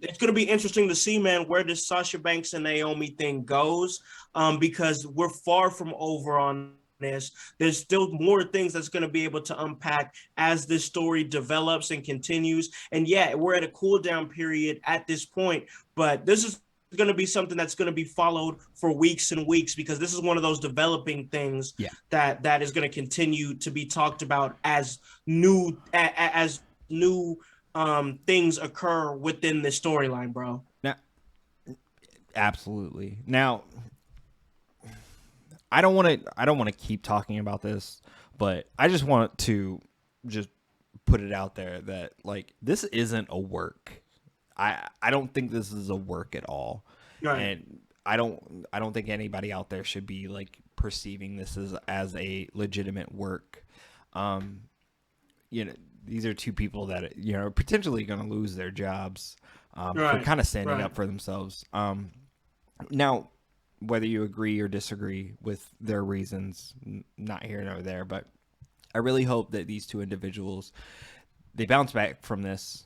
it's going to be interesting to see, man, where this Sasha Banks and Naomi thing goes, because we're far from over on this. There's still more things that's going to be able to unpack as this story develops and continues. And yeah, we're at a cool down period at this point, but this is going to be something that's going to be followed for weeks and weeks, because this is one of those developing things that is going to continue to be talked about as new things occur within this storyline, bro. Now, absolutely. Now, I don't want to keep talking about this, but I just want to just put it out there that, like, this isn't a work. I don't think this is a work at all. Right. And I don't think anybody out there should be like perceiving this as a legitimate work. You know, these are two people that, you know, are potentially going to lose their jobs for kind of standing up for themselves. Now, whether you agree or disagree with their reasons, not here nor there, but I really hope that these two individuals, they bounce back from this,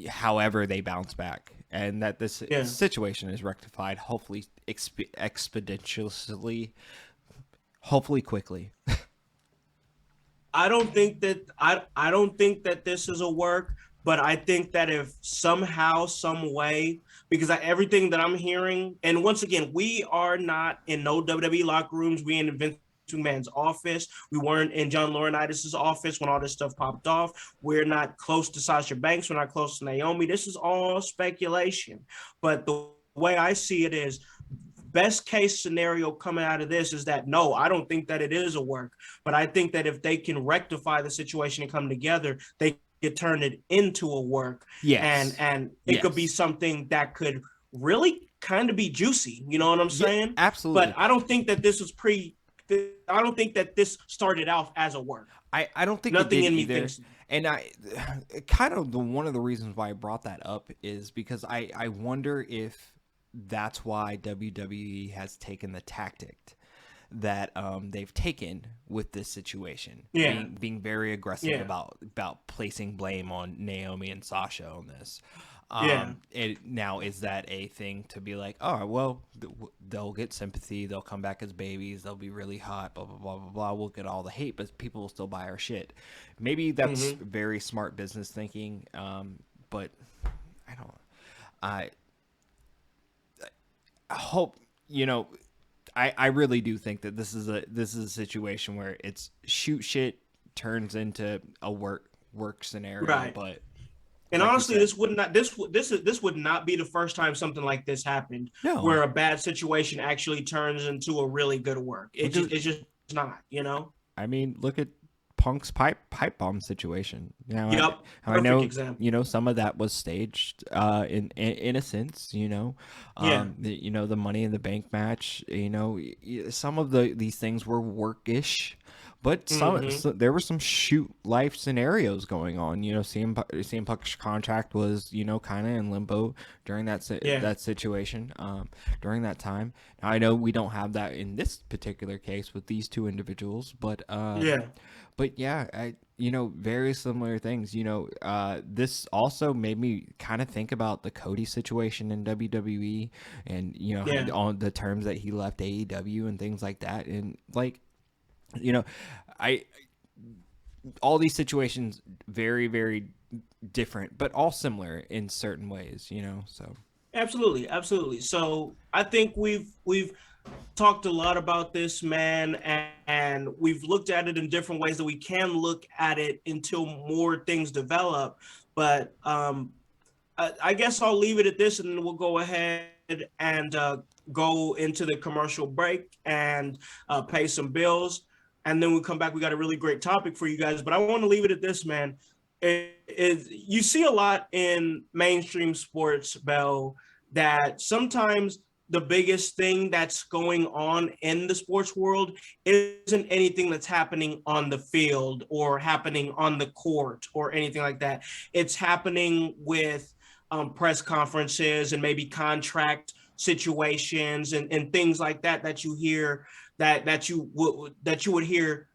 however they bounce back, and that this situation is rectified, hopefully expeditiously, hopefully quickly. I don't think that this is a work, but I think that if somehow, some way, because everything that I'm hearing, and once again, we are not in no WWE locker rooms. We in Vince McMahon's office. We weren't in John Laurinaitis' office when all this stuff popped off. We're not close to Sasha Banks. We're not close to Naomi. This is all speculation. But the way I see it is, best case scenario coming out of this is that, no, I don't think that it is a work, but I think that if they can rectify the situation and come together, they could turn it into a work. Yes. And it could be something that could really kind of be juicy. You know what I'm saying? Yeah, absolutely. But I don't think that this was I don't think that this started out as a work. I don't think nothing it did in me either. thinks. And I kind of one of the reasons why I brought that up is because I wonder if that's why WWE has taken the tactic that they've taken with this situation, being very aggressive about placing blame on Naomi and Sasha on this. Now, is that a thing to be like, oh, well, they'll get sympathy, they'll come back as babies, they'll be really hot, blah, blah, blah, blah, blah, we'll get all the hate, but people will still buy our shit. Maybe that's very smart business thinking, but I hope, you know, I really do think that this is a situation where it's shoot shit turns into a work scenario, right. But and like honestly, this would not be the first time something like this happened, where a bad situation actually turns into a really good work. It's just not, you know. I mean, look at Punk's pipe bomb situation. You know, yep, I know example. You know, some of that was staged in a sense, you know. The Money in the Bank match, you know, some of these things were workish, but there were some shoot life scenarios going on. You know, CM Punk's contract was, you know, kind of in limbo during that situation during that time. Now, I know we don't have that in this particular case with these two individuals, but But yeah, you know, very similar things. You know, this also made me kind of think about the Cody situation in WWE, and you know, on the terms that he left AEW and things like that. And like, you know, all these situations very, very different, but all similar in certain ways. You know, so absolutely. So I think we've talked a lot about this, man, and we've looked at it in different ways that we can look at it until more things develop. But I guess I'll leave it at this, and then we'll go ahead and go into the commercial break and pay some bills. And then we'll come back. We got a really great topic for you guys, but I want to leave it at this, man. You see a lot in mainstream sports, Bell, that sometimes the biggest thing that's going on in the sports world isn't anything that's happening on the field or happening on the court or anything like that. It's happening with press conferences and maybe contract situations and things like that you hear that you would hear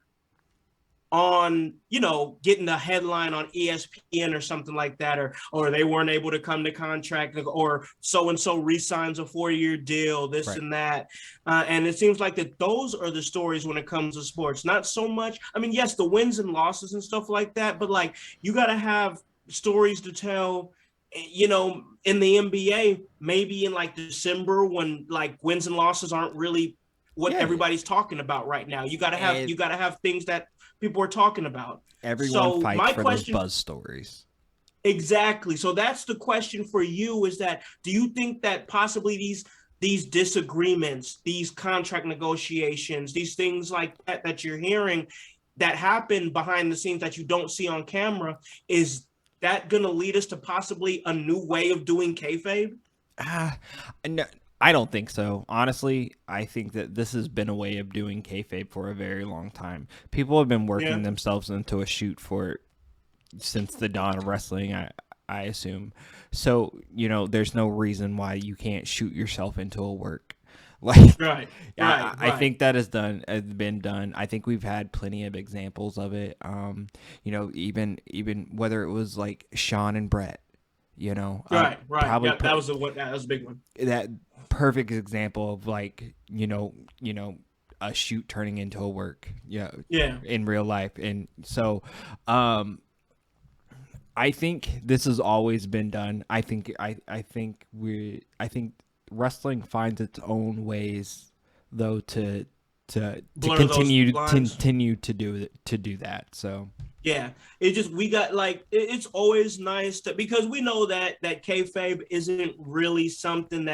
on, you know, getting a headline on ESPN or something like that, or they weren't able to come to contract, or so-and-so re-signs a 4-year deal, this and that. And it seems like that those are the stories when it comes to sports. Not so much, I mean, yes, the wins and losses and stuff like that, but like, you got to have stories to tell, you know, in the NBA, maybe in like December when like wins and losses aren't really what everybody's talking about right now. You got to have things that people are talking about. Everyone fights for those buzz stories. Exactly. So that's the question for you, is that, do you think that possibly these disagreements, these contract negotiations, these things like that you're hearing that happen behind the scenes that you don't see on camera, is that gonna lead us to possibly a new way of doing kayfabe? No, I don't think so. Honestly, I think that this has been a way of doing kayfabe for a very long time. People have been working themselves into a shoot for since the dawn of wrestling, I assume. So, there's no reason why you can't shoot yourself into a work. Like, I think that has been done. I think we've had plenty of examples of it. Even whether it was like Sean and Brett, right. Probably that was a big one. That perfect example of like, a shoot turning into a work. Yeah. In real life. And so, I think this has always been done. I think wrestling finds its own ways, though, to continue to do that. So yeah, it's always nice because we know that kayfabe isn't really something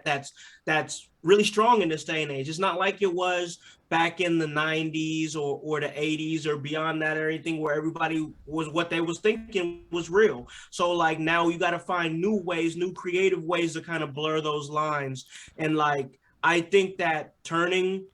that's really strong in this day and age. It's not like it was back in the 90s or the 80s or beyond that or anything, where everybody was what they was thinking was real. So like now you got to find new creative ways to kind of blur those lines. And like I think that turning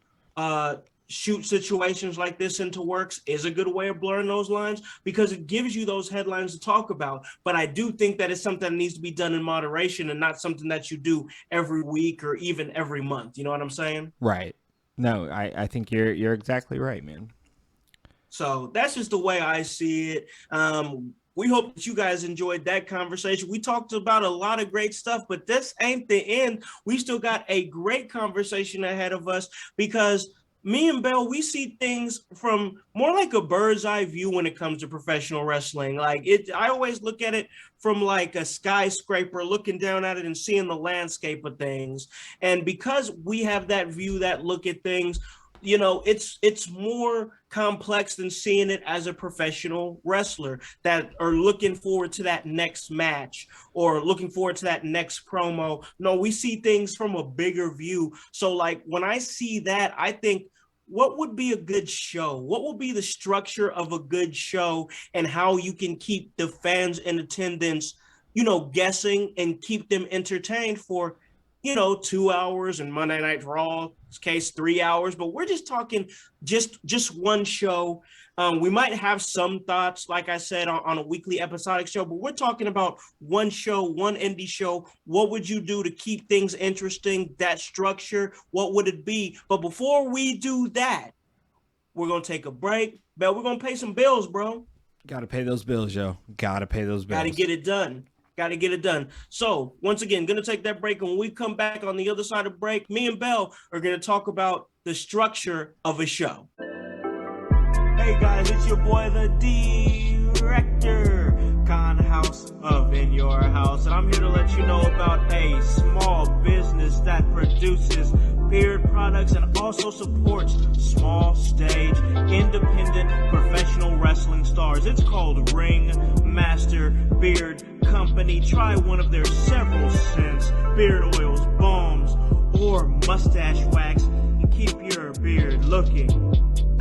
shoot situations like this into works is a good way of blurring those lines, because it gives you those headlines to talk about. But I do think that it's something that needs to be done in moderation and not something that you do every week or even every month. You know what I'm saying? Right. No, I think you're exactly right, man. So that's just the way I see it. We hope that you guys enjoyed that conversation. We talked about a lot of great stuff, but this ain't the end. We still got a great conversation ahead of us, because me and Bell, we see things from more like a bird's eye view when it comes to professional wrestling. I always look at it from like a skyscraper, looking down at it and seeing the landscape of things. And because we have that view, that look at things, it's more complex than seeing it as a professional wrestler that are looking forward to that next match or looking forward to that next promo. No, we see things from a bigger view. So like when I see that, I think, what would be a good show? What will be the structure of a good show, and how you can keep the fans in attendance, guessing, and keep them entertained for 2 hours, and Monday Night Raw case 3 hours. But we're just talking just one show. We might have some thoughts, like I said, on a weekly episodic show, but we're talking about one show, one indie show. What would you do to keep things interesting? That structure, what would it be? But before we do that, we're going to take a break. Bell, we're going to pay some bills, bro. Got to pay those bills, yo. Got to pay those bills. Got to get it done. So once again, going to take that break. And when we come back on the other side of break, me and Bell are going to talk about the structure of a show. Hey guys, it's your boy, the director, Con House of In Your House. And I'm here to let you know about a small business that produces beard products and also supports small stage, independent professional wrestling stars. It's called Ring Master Beard Company. Try one of their several scents, beard oils, balms, or mustache wax, and keep your beard looking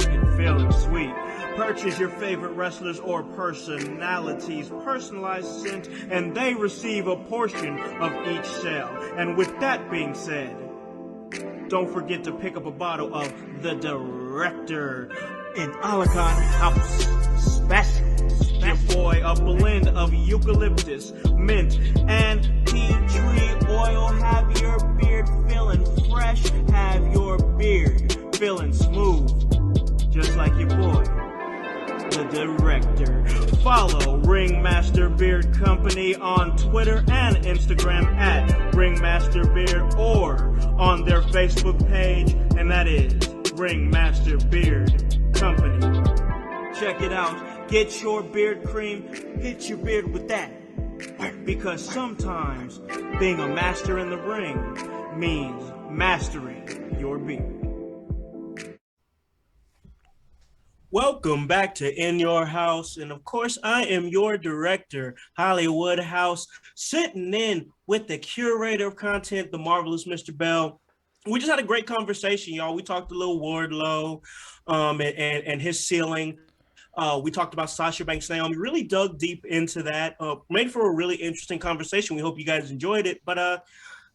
and feeling sweet. Purchase your favorite wrestlers or personalities' personalized scent, and they receive a portion of each sale. And with that being said, don't forget to pick up a bottle of the Director in Alakan House Special. Your boy, a blend of eucalyptus, mint, and tea tree oil. Have your beard feeling fresh. Have your beard feeling smooth, just like your boy, the Director. Follow Ringmaster Beard Company on Twitter and Instagram at Ringmaster Beard, or on their Facebook page, and that is Ringmaster Beard Company. Check it out. Get your beard cream, hit your beard with that. Because sometimes being a master in the ring means mastering your beard. Welcome back to In Your House. And of course, I am your director, Hollywood House, sitting in with the curator of content, the marvelous Mr. Bell. We just had a great conversation, y'all. We talked a little Wardlow and his ceiling. We talked about Sasha Banks, Naomi, really dug deep into that. Made for a really interesting conversation. We hope you guys enjoyed it. But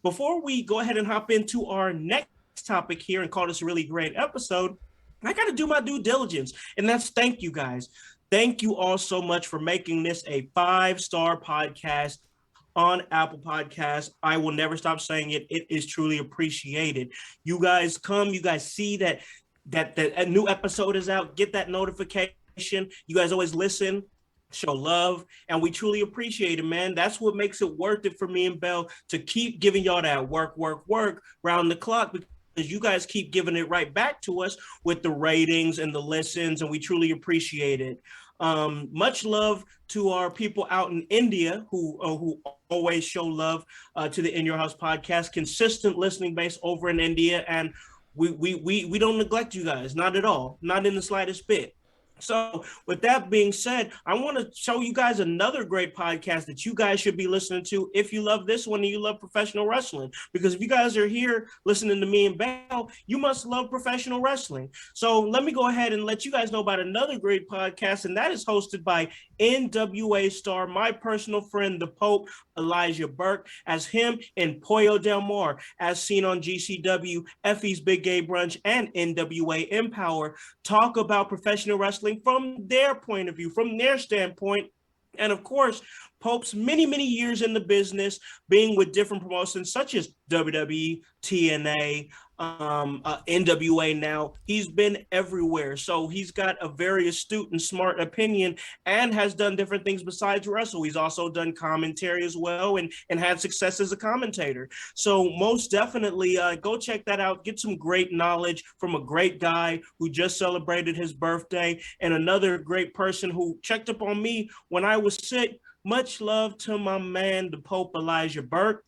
before we go ahead and hop into our next topic here and call this a really great episode, I got to do my due diligence, and that's thank you guys. Thank you all so much for making this a 5-star podcast on Apple Podcasts. I will never stop saying it. It is truly appreciated. You guys come, you guys see that a new episode is out, get that notification. You guys always listen, show love, and we truly appreciate it, man. That's what makes it worth it for me and Bell to keep giving y'all that work round the clock, because you guys keep giving it right back to us with the ratings and the listens, and we truly appreciate it. Much love to our people out in India who always show love to the In Your House podcast, consistent listening base over in India, and we don't neglect you guys, not at all, not in the slightest bit. So with that being said, I want to show you guys another great podcast that you guys should be listening to if you love this one and you love professional wrestling. Because if you guys are here listening to me and Bell, you must love professional wrestling. So let me go ahead and let you guys know about another great podcast, and that is hosted by NWA star, my personal friend, the Pope, Elijah Burke, as him and Pollo Del Mar, as seen on GCW, Effie's Big Gay Brunch, and NWA Empower, talk about professional wrestling from their point of view, from their standpoint. And of course, Pope's many, many years in the business, being with different promotions such as WWE, TNA, NWA now. He's been everywhere. So he's got a very astute and smart opinion and has done different things besides wrestle. He's also done commentary as well and had success as a commentator. So most definitely go check that out. Get some great knowledge from a great guy who just celebrated his birthday, and another great person who checked up on me when I was sick. Much love to my man, the Pope, Elijah Burke.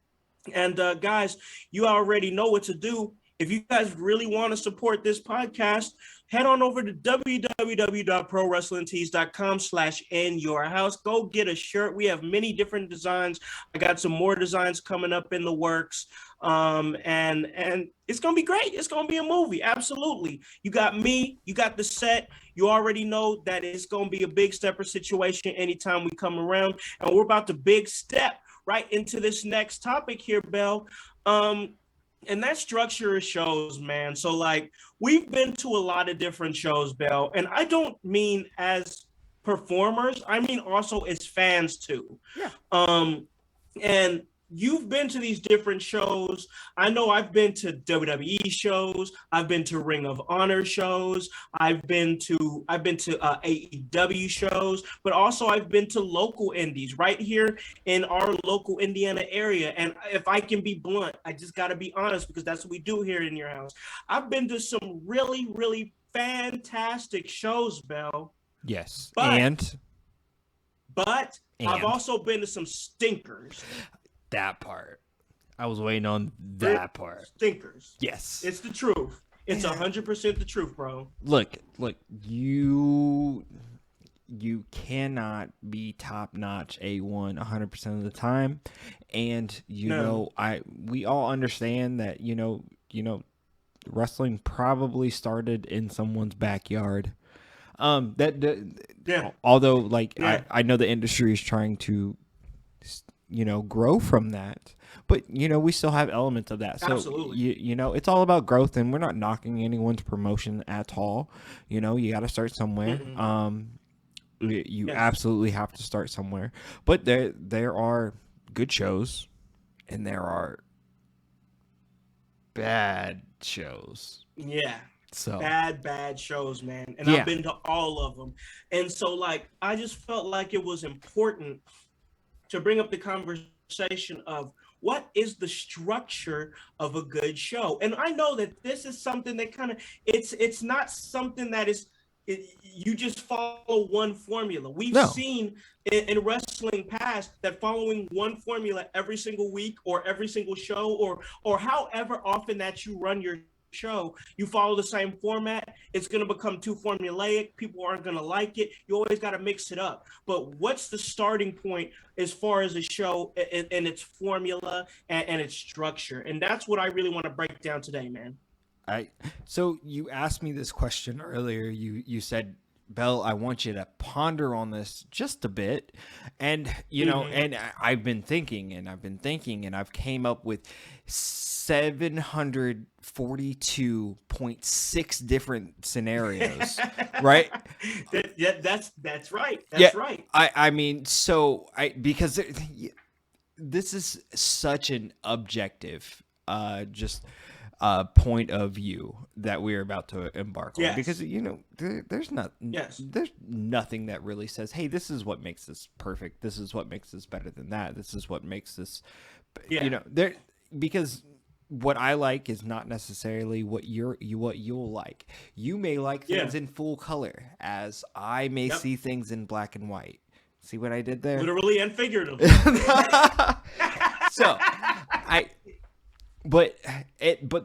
And guys, you already know what to do. If you guys really want to support this podcast, head on over to www.prowrestlingtees.com/inyourhouse. Go get a shirt. We have many different designs. I got some more designs coming up in the works. And it's going to be great. It's going to be a movie. Absolutely. You got me, you got the set. You already know that it's going to be a big stepper situation anytime we come around. And we're about to big step right into this next topic here, Bell. And that structure of shows, man. So like we've been to a lot of different shows, Bell, and I don't mean as performers. I mean also as fans too. Yeah. And you've been to these different shows. I know I've been to WWE shows. I've been to Ring of Honor shows. I've been to AEW shows, but also I've been to local indies right here in our local Indiana area. And if I can be blunt, I just got to be honest, because that's what we do here in your house. I've been to some really, really fantastic shows, Bell. Yes. But I've also been to some stinkers. That part. I was waiting on that part. Stinkers. Yes. It's the truth. It's 100% the truth, bro. Look, you cannot be top notch A1 100% of the time. And we all understand that, wrestling probably started in someone's backyard. Although I know the industry is trying to grow from that, but we still have elements of that. So absolutely. It's all about growth, and we're not knocking anyone's promotion at all. You got to start somewhere. Mm-hmm. You absolutely have to start somewhere, but there are good shows and there are bad shows. Yeah. So bad shows, man. And I've been to all of them. And so I just felt like it was important to bring up the conversation of what is the structure of a good show. And I know that this is something that it's not something that is you just follow one formula. We've seen in wrestling past that following one formula every single week or every single show or however often that you run your show, you follow the same format, it's going to become too formulaic. People aren't going to like it. You always got to mix it up. But what's the starting point as far as a show and its formula and its structure? And that's what I really want to break down today, man. So you asked me this question earlier. You said Belle, I want you to ponder on this just a bit. And, you know, and I've been thinking and I've came up with 742.6 different scenarios, right? That's right. That's right. I mean, so because this is such an objective, just point of view that we're about to embark on, because you know there's nothing that really says, hey, this is what makes this perfect, this is what makes this better than that, this is what makes this, you know, there, because what I like is not necessarily what you'll like. You may like things in full color, as I may see things in black and white. See what I did there? Literally and figuratively. So But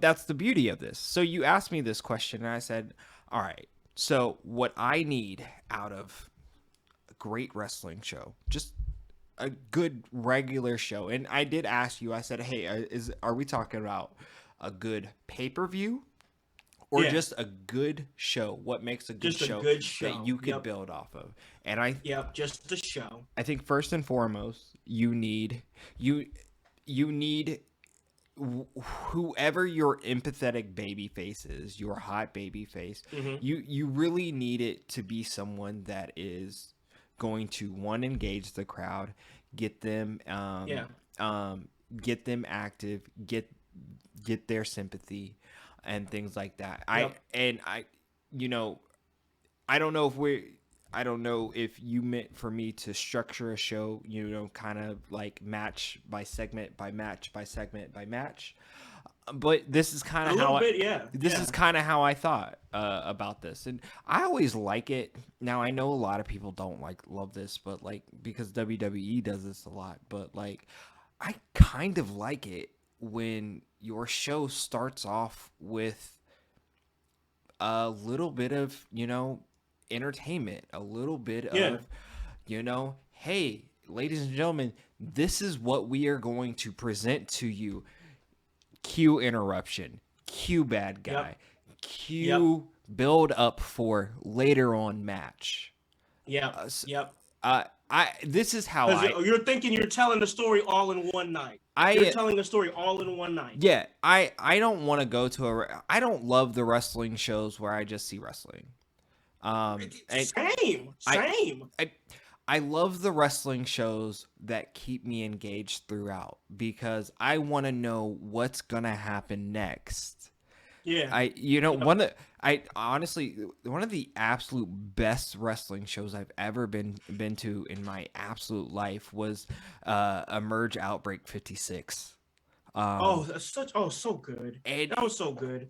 that's the beauty of this. So you asked me this question, and I said, all right, so what I need out of a great wrestling show, just a good regular show. And I did ask you, I said, hey, are we talking about a good pay-per-view or just a good show? What makes a good show that you could build off of? And just a show. I think first and foremost, you need whoever your empathetic baby face is, your hot baby face, you really need it to be someone that is going to engage the crowd, get them active, get their sympathy and things like that. I don't know if you meant for me to structure a show, you know, kind of like match by segment by match by segment by match. But this is kind of how is kind of how I thought about this. And I always like it. Now, I know a lot of people don't love this, but like, because WWE does this a lot, but like, I kind of like it when your show starts off with a little bit of, you know, entertainment, a little bit of, you know, hey, ladies and gentlemen, this is what we are going to present to you. Cue interruption, cue bad guy, cue build up for later on match. This is how you're thinking you're telling the story all in one night. You're telling the story all in one night. Yeah, I don't want to go to I don't love the wrestling shows where I just see wrestling. Same. I love the wrestling shows that keep me engaged throughout, because I want to know what's gonna happen next. Honestly, one of the absolute best wrestling shows I've ever been to in my absolute life was Emerge Outbreak 56. So good. That was so good.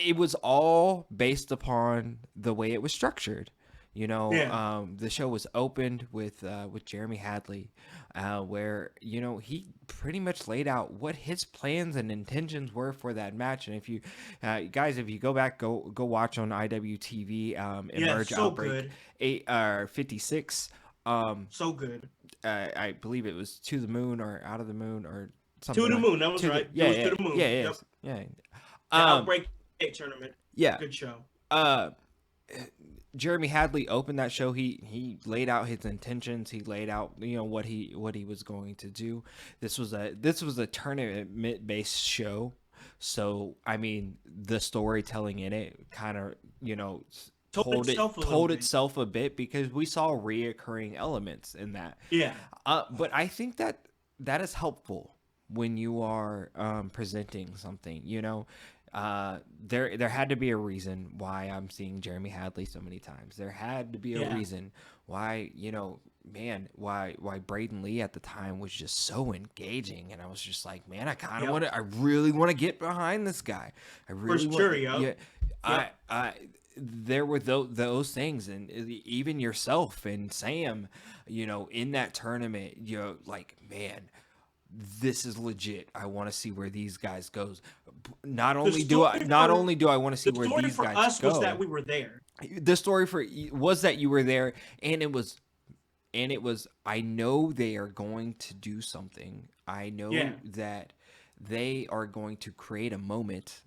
It was all based upon the way it was structured. You know, the show was opened with Jeremy Hadley, where, you know, he pretty much laid out what his plans and intentions were for that match. And if you guys, if you go back, go watch on IWTV, Emerge Outbreak 56. So good. I believe it was To the Moon or Out of the Moon or something. To the Moon, that was right. Yeah, it was To the Moon. Yeah. Outbreak Tournament. Yeah. Good show. Jeremy Hadley opened that show. He laid out his intentions. He laid out, you know, what he was going to do. This was a tournament based show, so I mean the storytelling in it kind of, you know, told itself a bit, because we saw reoccurring elements in that. But I think that is helpful when you are presenting something, you know. There had to be a reason why I'm seeing Jeremy Hadley so many times. There had to be a reason why, you know, man, why Braden Lee at the time was just so engaging, and I was just like, man, I really want to get behind this guy. I really there were those things, and even yourself and Sam, you know, in that tournament, you know, like, man, this is legit. I want to see where these guys goes. Not only do I want to see where these guys go. The story for us was that we were there. The story was that you were there, and it was I know they are going to do something. I know that they are going to create a moment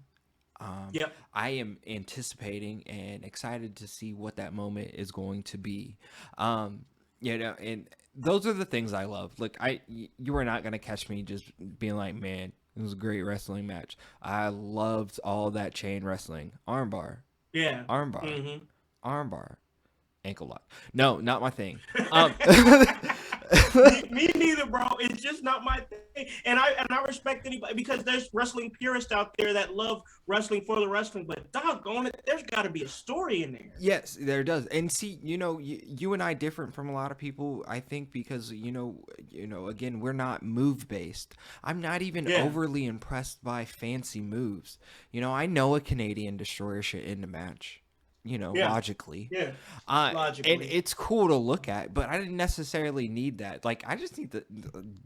Yep. I am anticipating and excited to see what that moment is going to be. And those are the things I love. Look, you are not gonna catch me just being like, man, it was a great wrestling match. I loved all that chain wrestling, armbar, Yeah. armbar, Mm-hmm. armbar, ankle lock. No, not my thing. Me neither, bro. It's just not my thing. And I respect anybody because there's wrestling purists out there that love wrestling for the wrestling, but doggone it, there's got to be a story in there. Yes, there does. And see, you and I different from a lot of people, I think, because again, we're not move based. I'm not even overly impressed by fancy moves. I know a Canadian destroyer should end a match. Logically. Yeah. Logically. And it's cool to look at, but I didn't necessarily need that. Like, I just need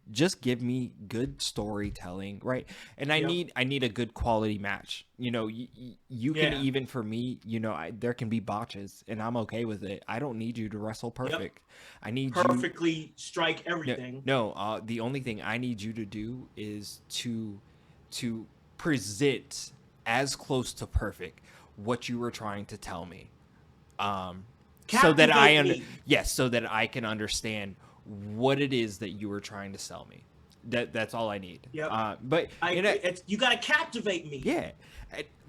just give me good storytelling, right? And I need a good quality match. You can, even for me, there can be botches, and I'm okay with it. I don't need you to wrestle perfect. I need perfectly strike everything. No, the only thing I need you to do is to present as close to perfect what you were trying to tell me, so that I can understand what it is that you were trying to sell me. That's all I need. But you gotta captivate me. Yeah,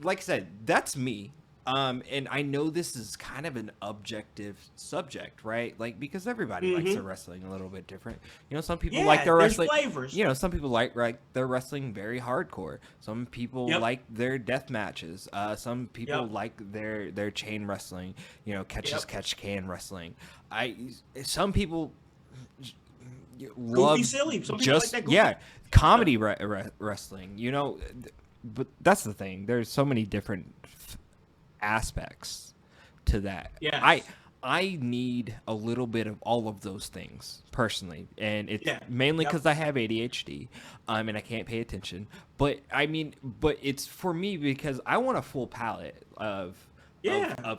like I said, that's me. And I know this is kind of an objective subject, right? Like, because everybody likes their wrestling a little bit different. Some people like their wrestling. Flavors. Some people like their wrestling very hardcore. Some people like their death matches. Some people like their chain wrestling. Catch can wrestling. Some people love goofy silly. Some people like that goofy. Comedy wrestling. But that's the thing. There's so many different aspects to that. I need a little bit of all of those things personally, and it's mainly because I have ADHD, and I can't pay attention. But it's for me because I want a full palette of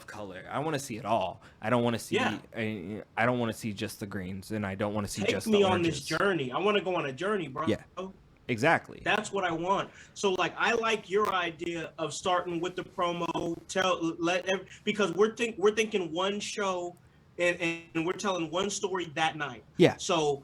color. I want to see it all. I don't want to see. I don't want to see just the greens, and I don't want to see just the oranges. Take me on this journey. I want to go on a journey, bro. Yeah. Exactly. That's what I want. So, like, I like your idea of starting with the promo. Because we're thinking one show, and we're telling one story that night. Yeah. So,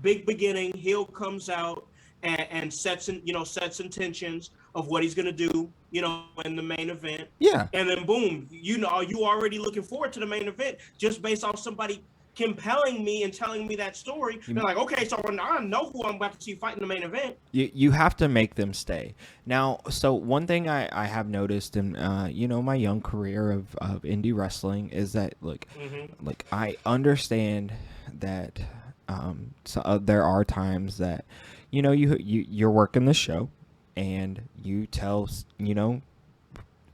big beginning. Heel comes out and sets intentions of what he's gonna do. In the main event. Yeah. And then boom, you already looking forward to the main event just based off somebody compelling me and telling me that story. They're like, okay, so I know who I'm about to see fight in the main event. You have to make them stay. Now, so one thing I have noticed in my young career of indie wrestling is that look, I understand that there are times that you're working the show and you tell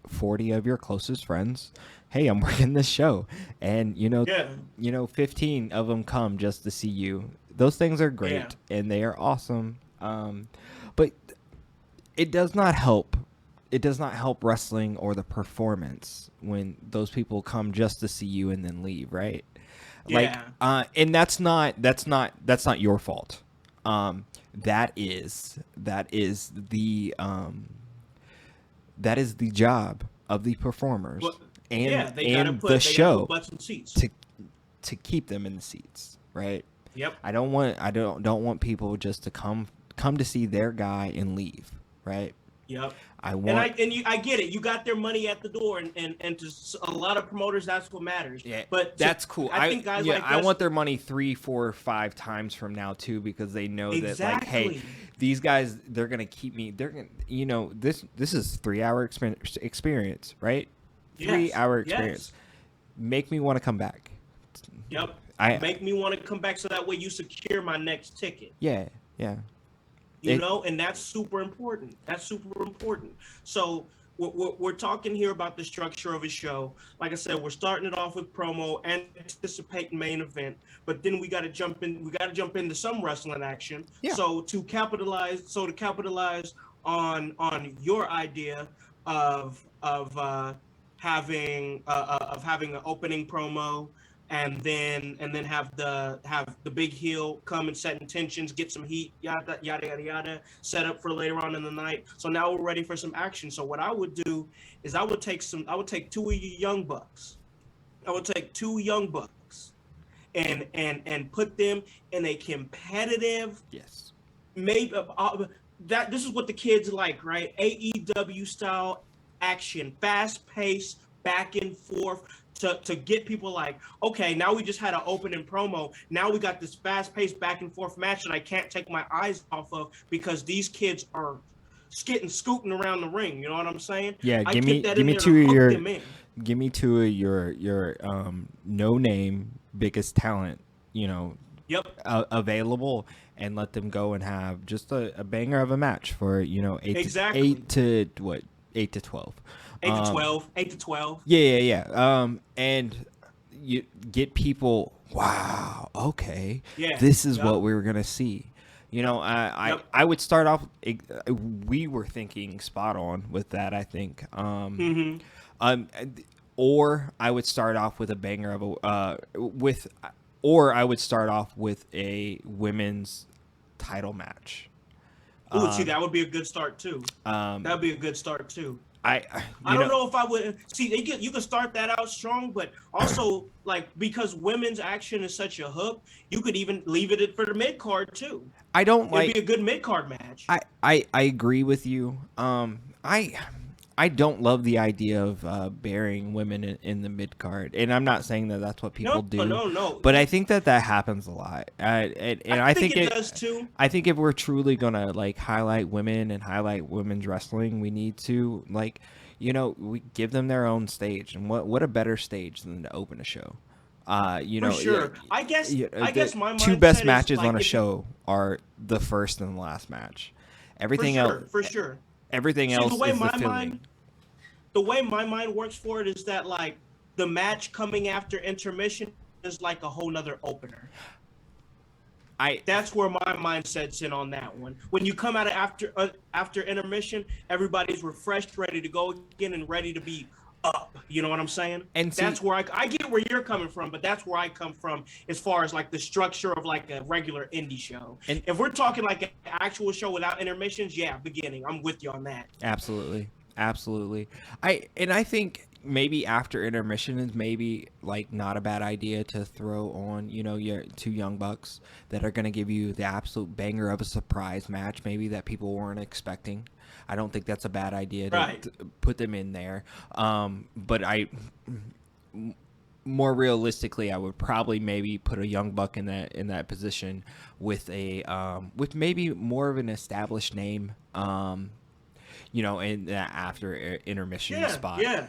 40 of your closest friends, hey, I'm working this show, and 15 of them come just to see you. Those things are great and they are awesome, but it does not help wrestling or the performance when those people come just to see you and then leave, right? And that's not your fault. That is the job of the performers and the show to keep them in the seats, right? Yep. I don't want people just to come to see their guy and leave, right? Yep. I get it. You got their money at the door, and to a lot of promoters, that's what matters. Yeah, but that's cool. I think guys like I want their money 3, 4, 5 times from now too, because they know that, like, hey, these guys, they're gonna keep me. They're gonna, this is 3-hour experience, right? 3-hour experience. Make me want to come back. Yep. Make me want to come back, so that way you secure my next ticket. Yeah. And that's super important. So we're talking here about the structure of a show. Like I said, we're starting it off with promo, anticipating main event, but then we got to jump into some wrestling action. Yeah. So to capitalize on your idea of having an opening promo, and then have the big heel come and set intentions, get some heat, yada yada yada yada, set up for later on in the night. So now we're ready for some action. So what I would do is I would take two of you young bucks. I would take two young bucks and put them in a competitive, Yes. maybe that this is what the kids like, right? AEW style action, fast paced, back and forth to get people like, okay, now we just had an opening promo. Now we got this fast paced back and forth match that I can't take my eyes off of because these kids are scooting around the ring. You know what I'm saying? Yeah, I give get me that give in me there two to of hook your them in. give me two of your no name biggest talent, Yep. available, and let them go and have just a banger of a match for Exactly. 8 to 12. 8 to 12. Yeah. And you get people. Wow. Okay. Yeah. This is Yep. what we were gonna see. Yep. I would start off. We were thinking spot on with that. I think. Or I would start off with a banger of or I would start off with a women's title match. Ooh, see, that would be a good start too. Um, That would be a good start too. I I don't know if I would see. You can start that out strong, but also like because women's action is such a hook, you could even leave it for the mid card too. I don't It'd be a good mid card match. I agree with you. I don't love the idea of burying women in the mid card, and I'm not saying that that's what people do. No. But I think that happens a lot, and I think it does too. I think if we're truly gonna like highlight women and highlight women's wrestling, we need to we give them their own stage, and what a better stage than to open a show. For sure. I guess my two mindset best is, matches like, on a if show are the first and the last match. Everything else, for sure. everything See, else the way is the my filling. mind, the way my mind works for it is that like the match coming after intermission is like a whole nother opener. That's where my mind sets in on that one. When you come out of after intermission, everybody's refreshed, ready to go again, and ready to be up. You know what I'm saying? And that's where I get where you're coming from, but that's where I come from as far as like the structure of like a regular indie show. And if we're talking like an actual show without intermissions, yeah, beginning. I'm with you on that. Absolutely. I think maybe after intermission is maybe like not a bad idea to throw on your two young bucks that are going to give you the absolute banger of a surprise match maybe that people weren't expecting. I don't think that's a bad idea to put them in there. But more realistically, I would probably maybe put a young buck in that position with with maybe more of an established name. In that after intermission spot. Yeah.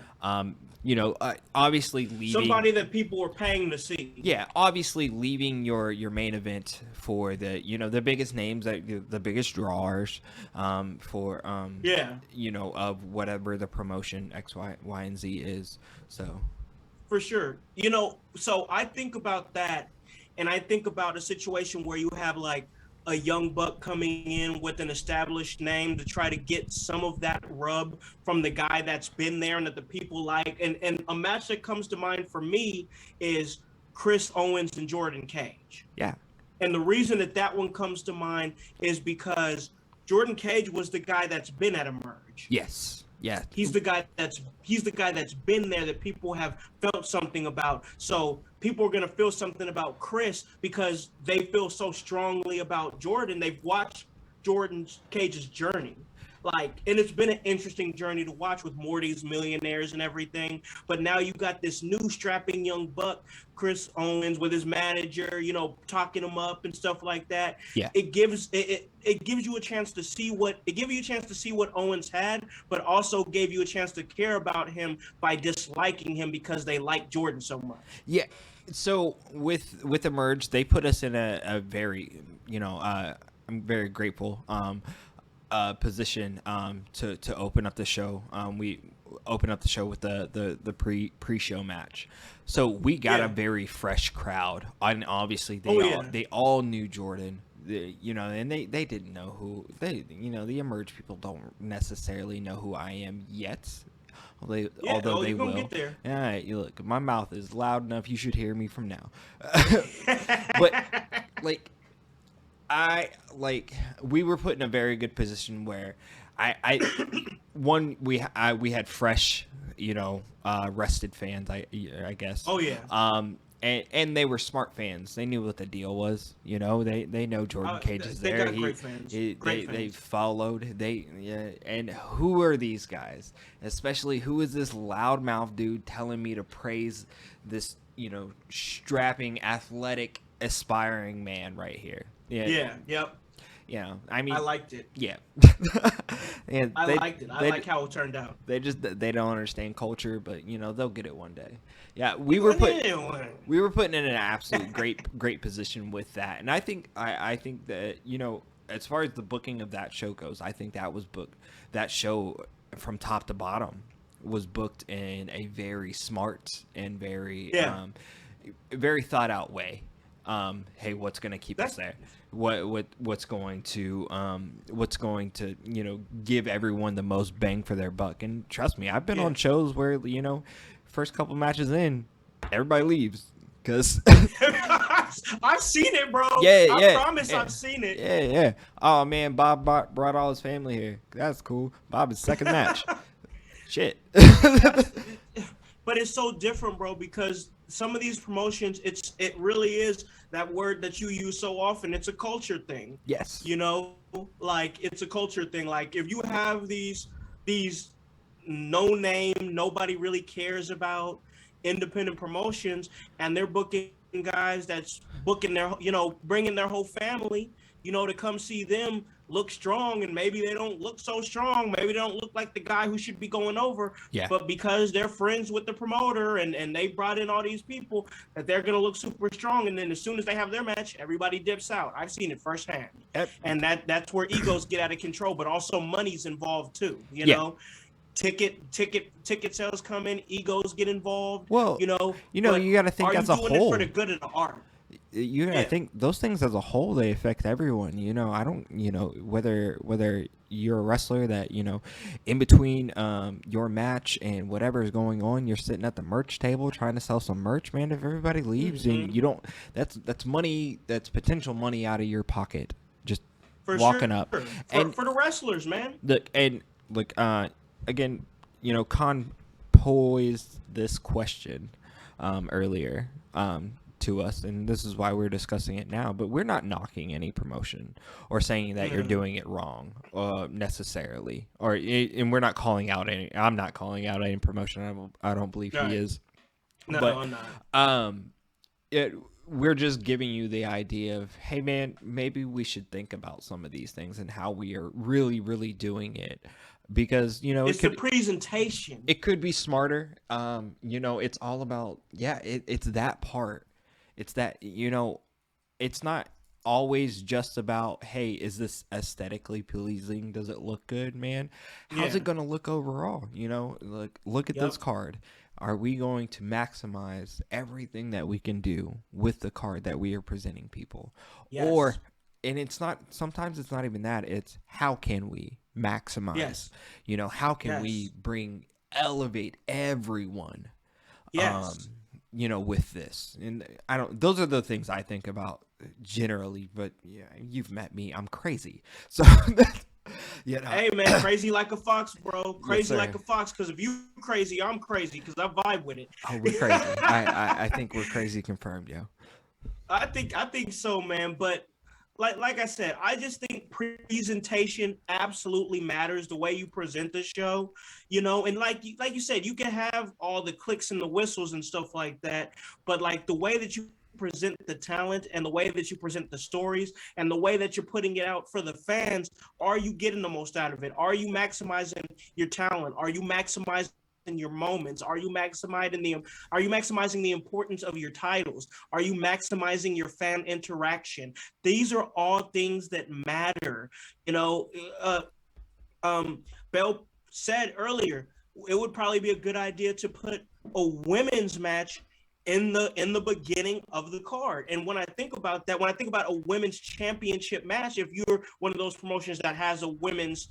Obviously leaving somebody that people were paying to see. Yeah, obviously leaving your main event for the the biggest names, the biggest drawers, for of whatever the promotion X, Y, and Z is. So for sure, so I think about that, and I think about a situation where you have like a young buck coming in with an established name to try to get some of that rub from the guy that's been there and that the people like. And a match that comes to mind for me is Chris Owens and Jordan Cage. Yeah. And the reason that one comes to mind is because Jordan Cage was the guy that's been at Emerge. Yes. Yeah. He's the guy that's been there, that people have felt something about. So people are going to feel something about Chris because they feel so strongly about Jordan. They've watched Jordan Cage's journey. And it's been an interesting journey to watch with Morty's Millionaires and everything. But now you got this new strapping young buck, Chris Owens, with his manager, talking him up and stuff like that. Yeah. It gives you a chance to see what Owens had, but also gave you a chance to care about him by disliking him because they like Jordan so much. Yeah. So with Emerge, they put us in a very, I'm very grateful position to open up the show. We open up the show with the pre-show match, so we got a very fresh crowd, and obviously they all knew Jordan, and they didn't know who the Emerge people don't necessarily know who I am yet, although they you're gonna will. get there. All right, you look, my mouth is loud enough. You should hear me from now. But like, we were put in a very good position where we had fresh, rested fans. I guess. Oh yeah. And they were smart fans. They knew what the deal was. They know Jordan Cage is they there. got great fans. They followed. And who are these guys? Especially who is this loudmouth dude telling me to praise this, strapping, athletic, aspiring man right here? Yeah. Yep. I mean, I liked it. Yeah. And I liked it. I like how it turned out. They don't understand culture, but they'll get it one day. Yeah, we were put in an absolute great position with that, and I think that as far as the booking of that show goes, I think that show from top to bottom was booked in a very smart and very very thought out way. Hey, what's going to keep us there? What's going to give everyone the most bang for their buck? And trust me, I've been on shows where first couple matches in, everybody leaves because I've seen it, bro. I promise I've seen it. Yeah. Oh man, Bob brought all his family here. That's cool. Bob's second match. Shit. But it's so different, bro, because some of these promotions, it really is that word that you use so often. It's a culture thing. Yes. It's a culture thing. Like if you have these no name, nobody really cares about independent promotions, and they're booking guys that's booking their, bringing their whole family, to come see them look strong, and maybe they don't look so strong. Maybe they don't look like the guy who should be going over. Yeah. But because they're friends with the promoter and they brought in all these people, that they're going to look super strong. And then as soon as they have their match, everybody dips out. I've seen it firsthand. Yep. And that's where egos get out of control, but also money's involved too, know? Ticket sales come in, egos get involved. Well, you got to think as a whole. Are you doing it for the good of the art? I think those things as a whole, they affect everyone. I don't, whether you're a wrestler that, in between your match and whatever is going on, you're sitting at the merch table trying to sell some merch, man. If everybody leaves and you don't, that's money, that's potential money out of your pocket. Just for walking sure. up. For the wrestlers, man. Again, Khan posed this question earlier to us, and this is why we're discussing it now, but we're not knocking any promotion or saying that you're doing it wrong necessarily, and we're not calling out any. I'm not calling out any promotion. I don't believe he is. No, but, I'm not. We're just giving you the idea of, hey man, maybe we should think about some of these things and how we are really, really doing it. Because it's the presentation. It could be smarter. It's all about it's that part. It's that it's not always just about, hey, is this aesthetically pleasing? Does it look good, man? How's it gonna look overall? Look at this card. Are we going to maximize everything that we can do with the card that we are presenting people? Yes. And it's not, sometimes it's not even that, it's how can we maximize? Yes. How can we elevate everyone? Yes. With this. And those are the things I think about generally, but you've met me, I'm crazy. So Hey man, crazy like a fox, bro. Crazy yes, like a fox, because if you crazy, I'm crazy, because I vibe with it. Oh, we're crazy. I think we're crazy confirmed, yo. I think so, man. But like I said, I just think presentation absolutely matters, the way you present the show, and like you said, you can have all the clicks and the whistles and stuff like that, but like the way that you present the talent and the way that you present the stories and the way that you're putting it out for the fans, are you getting the most out of it? Are you maximizing your talent? Are you maximizing your moments? Are you maximizing the importance of your titles? Are you maximizing your fan interaction? These are all things that matter. Bell said earlier, it would probably be a good idea to put a women's match in the beginning of the card. And when I think about that, when I think about a women's championship match, if you're one of those promotions that has a women's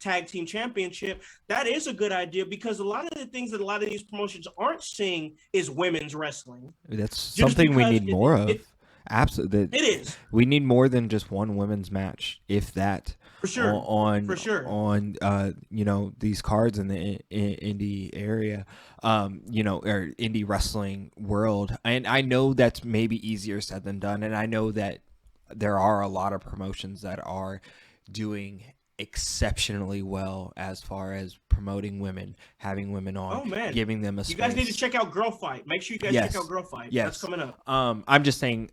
tag team championship. That is a good idea, because a lot of the things that a lot of these promotions aren't seeing is women's wrestling. That's something we need more of. Absolutely. It is. We need more than just one women's match, if that. For sure. On these cards in the indie area, or indie wrestling world. And I know that's maybe easier said than done. And I know that there are a lot of promotions that are doing exceptionally well as far as promoting women, having women on, giving them a space. You guys need to check out Girl Fight. Make sure you guys check out Girl Fight. Yes. That's coming up. I'm just saying,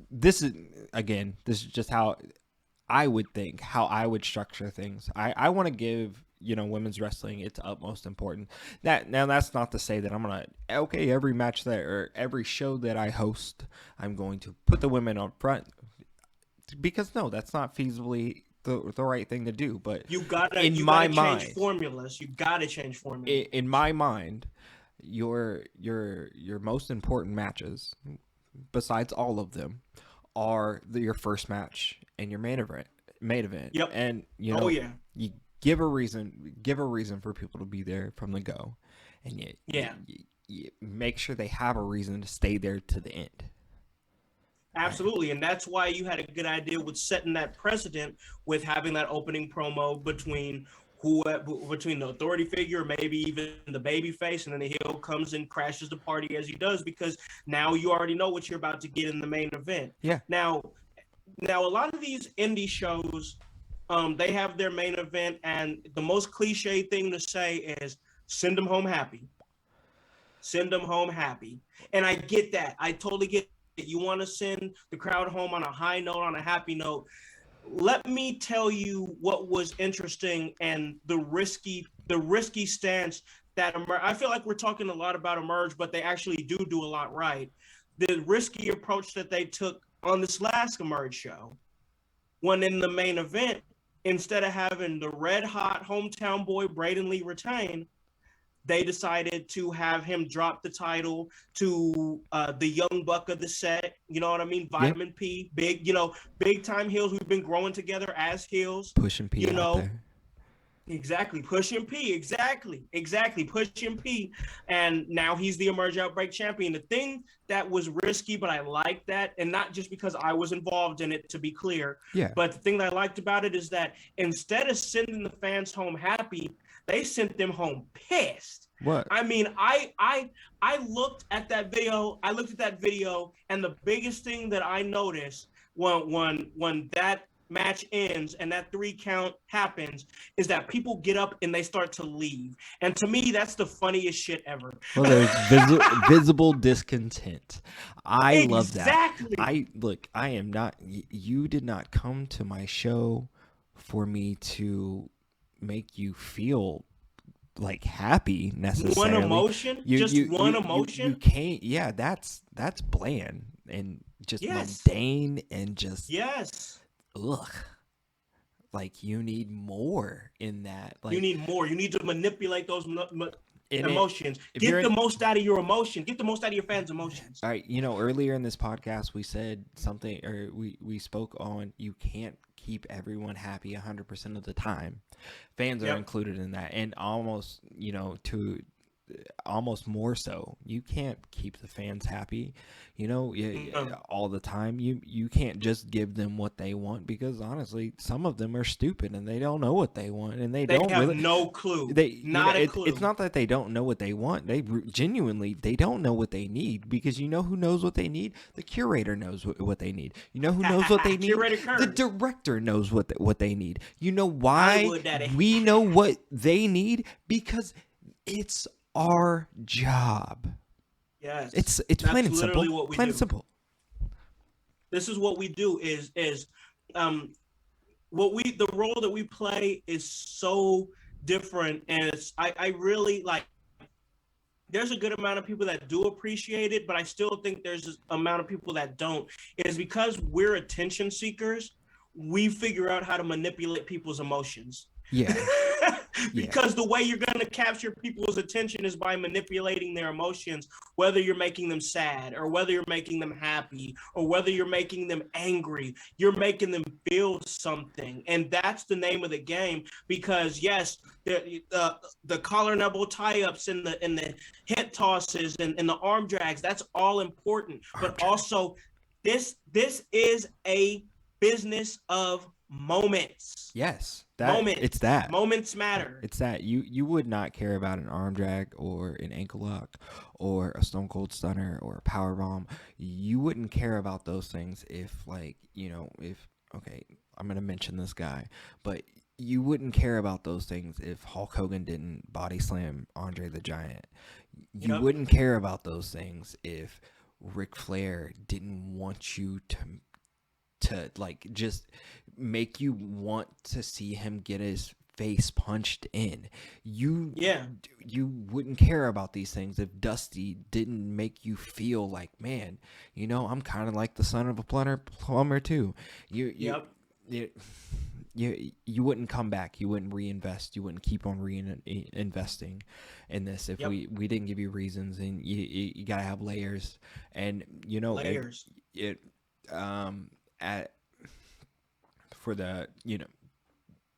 this is just how I would think, how I would structure things. I want to give women's wrestling its utmost importance. Now that's not to say that I'm gonna every match or every show that I host, I'm going to put the women on front, because no, that's not feasibly the right thing to do. But you gotta change formulas. You gotta change formulas. In my mind, your most important matches, besides all of them, are your first match and your main event. Yep. And you give a reason for people to be there from the go, and you make sure they have a reason to stay there to the end. Absolutely, and that's why you had a good idea with setting that precedent with having that opening promo between the authority figure, maybe even the baby face, and then the heel comes and crashes the party as he does, because now you already know what you're about to get in the main event. Yeah. Now a lot of these indie shows, they have their main event, and the most cliche thing to say is send them home happy. Send them home happy. And I get that. I totally get it. You want to send the crowd home on a high note, on a happy note. Let me tell you what was interesting, and the risky stance that I feel like we're talking a lot about Emerge, but they actually do a lot right. The risky approach that they took on this last Emerge show, when in the main event, instead of having the red hot hometown boy Braden Lee retain, they decided to have him drop the title to the young buck of the set. You know what I mean? Vitamin P, big time heels. We've been growing together as heels. Pushing P out there. Exactly. Pushing P. Exactly. Pushing P. And now he's the Emerge Outbreak champion. The thing that was risky, but I liked that, and not just because I was involved in it, to be clear. Yeah. But the thing that I liked about it is that instead of sending the fans home happy, they sent them home pissed. What? I mean, I looked at that video. And the biggest thing that I noticed when that match ends and that 3 count happens is that people get up and they start to leave. And to me, that's the funniest shit ever. Well, there's visible discontent. I love that. I am not. You did not come to my show for me to make you feel like happy necessarily. One emotion, one emotion. You can't. Yeah, that's bland and just mundane and just ugh. Like, you need more in that. Like, you need more. You need to manipulate those emotions. Get the most out of your emotion. Get the most out of your fans' emotions. All right. Earlier in this podcast, we said something, or we spoke on, you can't keep everyone happy 100% of the time. Fans are included in that, and almost more so. You can't keep the fans happy, all the time. You can't just give them what they want, because honestly, some of them are stupid and they don't know what they want, and they don't have really, no clue. A clue. It's not that they don't know what they want. They genuinely don't know what they need, because who knows what they need? The curator knows what they need. Who knows what they need? The director knows what they need. You know why we know what they need? Because it's our job. Yes, it's plain and simple. Plain and simple. This is what we do. The role that we play is so different, and I really like. There's a good amount of people that do appreciate it, but I still think there's an amount of people that don't. It is because we're attention seekers. We figure out how to manipulate people's emotions. Yeah. Because the way you're going to capture people's attention is by manipulating their emotions, whether you're making them sad or whether you're making them happy or whether you're making them angry. You're making them feel something. And that's the name of the game, because yes, the collar and elbow tie-ups and the hip tosses and the arm drags, that's all important. But also this is a business of moments. Yes, moments. It's that. Moments matter. It's that. You would not care about an arm drag or an ankle lock or a stone cold stunner or a power bomb. You wouldn't care about those things if, like, okay, I'm gonna mention this guy, but you wouldn't care about those things if Hulk Hogan didn't body slam Andre the Giant. You wouldn't care about those things if Ric Flair didn't want you to like just make you want to see him get his face punched in. You wouldn't care about these things if Dusty didn't make you feel like, man, I'm kind of like the son of a plumber too. You wouldn't come back. You wouldn't reinvest. You wouldn't keep on reinvesting in this if we didn't give you reasons. And you gotta have layers. And layers. For the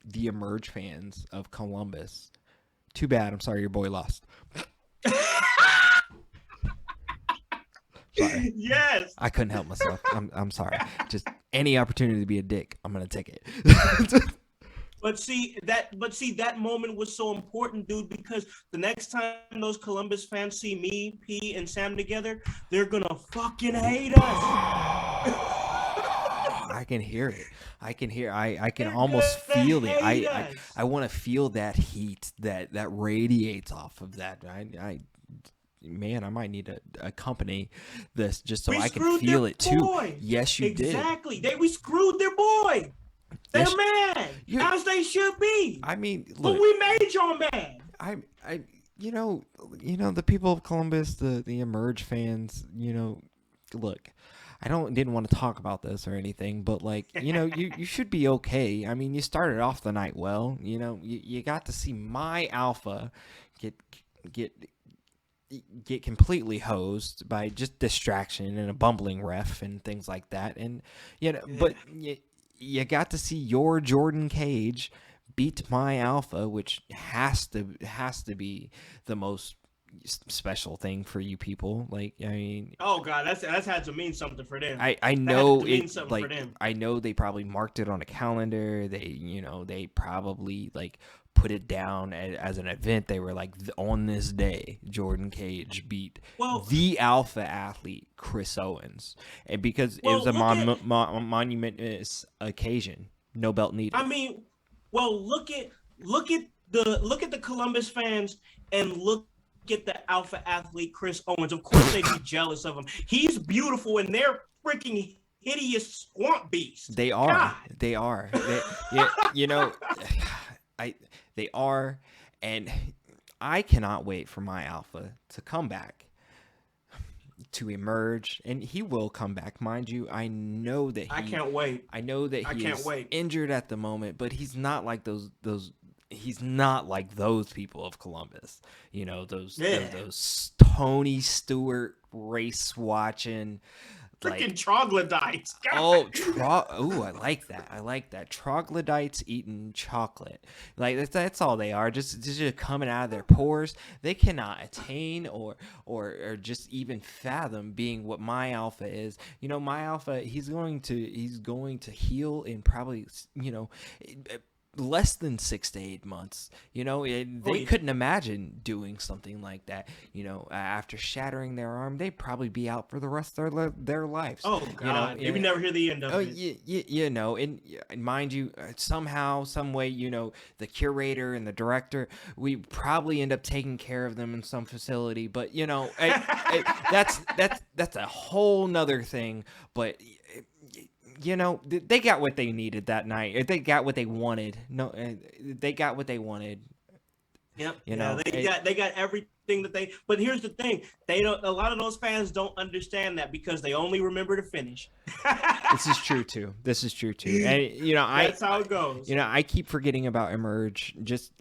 the Emerge fans of Columbus, too bad. I'm sorry your boy lost. Sorry. Yes. I couldn't help myself. I'm sorry. Just any opportunity to be a dick, I'm gonna take it. But see that moment was so important, dude, because the next time those Columbus fans see me, P, and Sam together, they're gonna fucking hate us. I can hear it. I can almost feel it. I want to feel that heat that radiates off of that. I might need to accompany this just so I can feel it too. Yes, you did. Exactly. We screwed their boy. They're mad, as they should be. I mean, look, but we made y'all mad. The people of Columbus, the Emerge fans, look, I didn't want to talk about this or anything, but like, you should be okay. I mean, you started off the night well. You got to see my alpha get completely hosed by just distraction and a bumbling ref and things like that. And but you got to see your Jordan Cage beat my alpha, which has to be the most special thing for you people. Like, I mean, oh god, that's had to mean something for them. I know it, like, I know they probably marked it on a calendar. They probably like put it down as an event. They were like, on this day Jordan Cage beat the alpha athlete Chris Owens, and because it was a monumentous occasion, no belt needed. I mean, look at the Columbus fans and look at the alpha athlete Chris Owens. Of course they'd be jealous of him. He's beautiful and they're freaking hideous swamp beasts. They are. God. They are. They are, and I cannot wait for my alpha to come back, to emerge, and he will come back, mind you. I know that I can't wait. I know that he is injured at the moment, but he's not like those. He's not like those people of Columbus. Those Tony Stewart race watching. Freaking troglodytes. I like that. Troglodytes eating chocolate. Like that's all they are. Just coming out of their pores. They cannot attain or just even fathom being what my alpha is. My alpha, he's going to heal in probably, less than 6 to 8 months. They couldn't imagine doing something like that. After shattering their arm, they'd probably be out for the rest of their lives. Oh god, you never hear the end of it. And mind you, somehow, some way, the curator and the director, we probably end up taking care of them in some facility. But that's a whole nother thing. But they got what they needed that night. They got what they wanted. They got what they wanted. Yep. They got everything everything that they. But here's the thing: they don't. A lot of those fans don't understand that because they only remember the finish. This is true too. And that's how it goes. I keep forgetting about Emerge just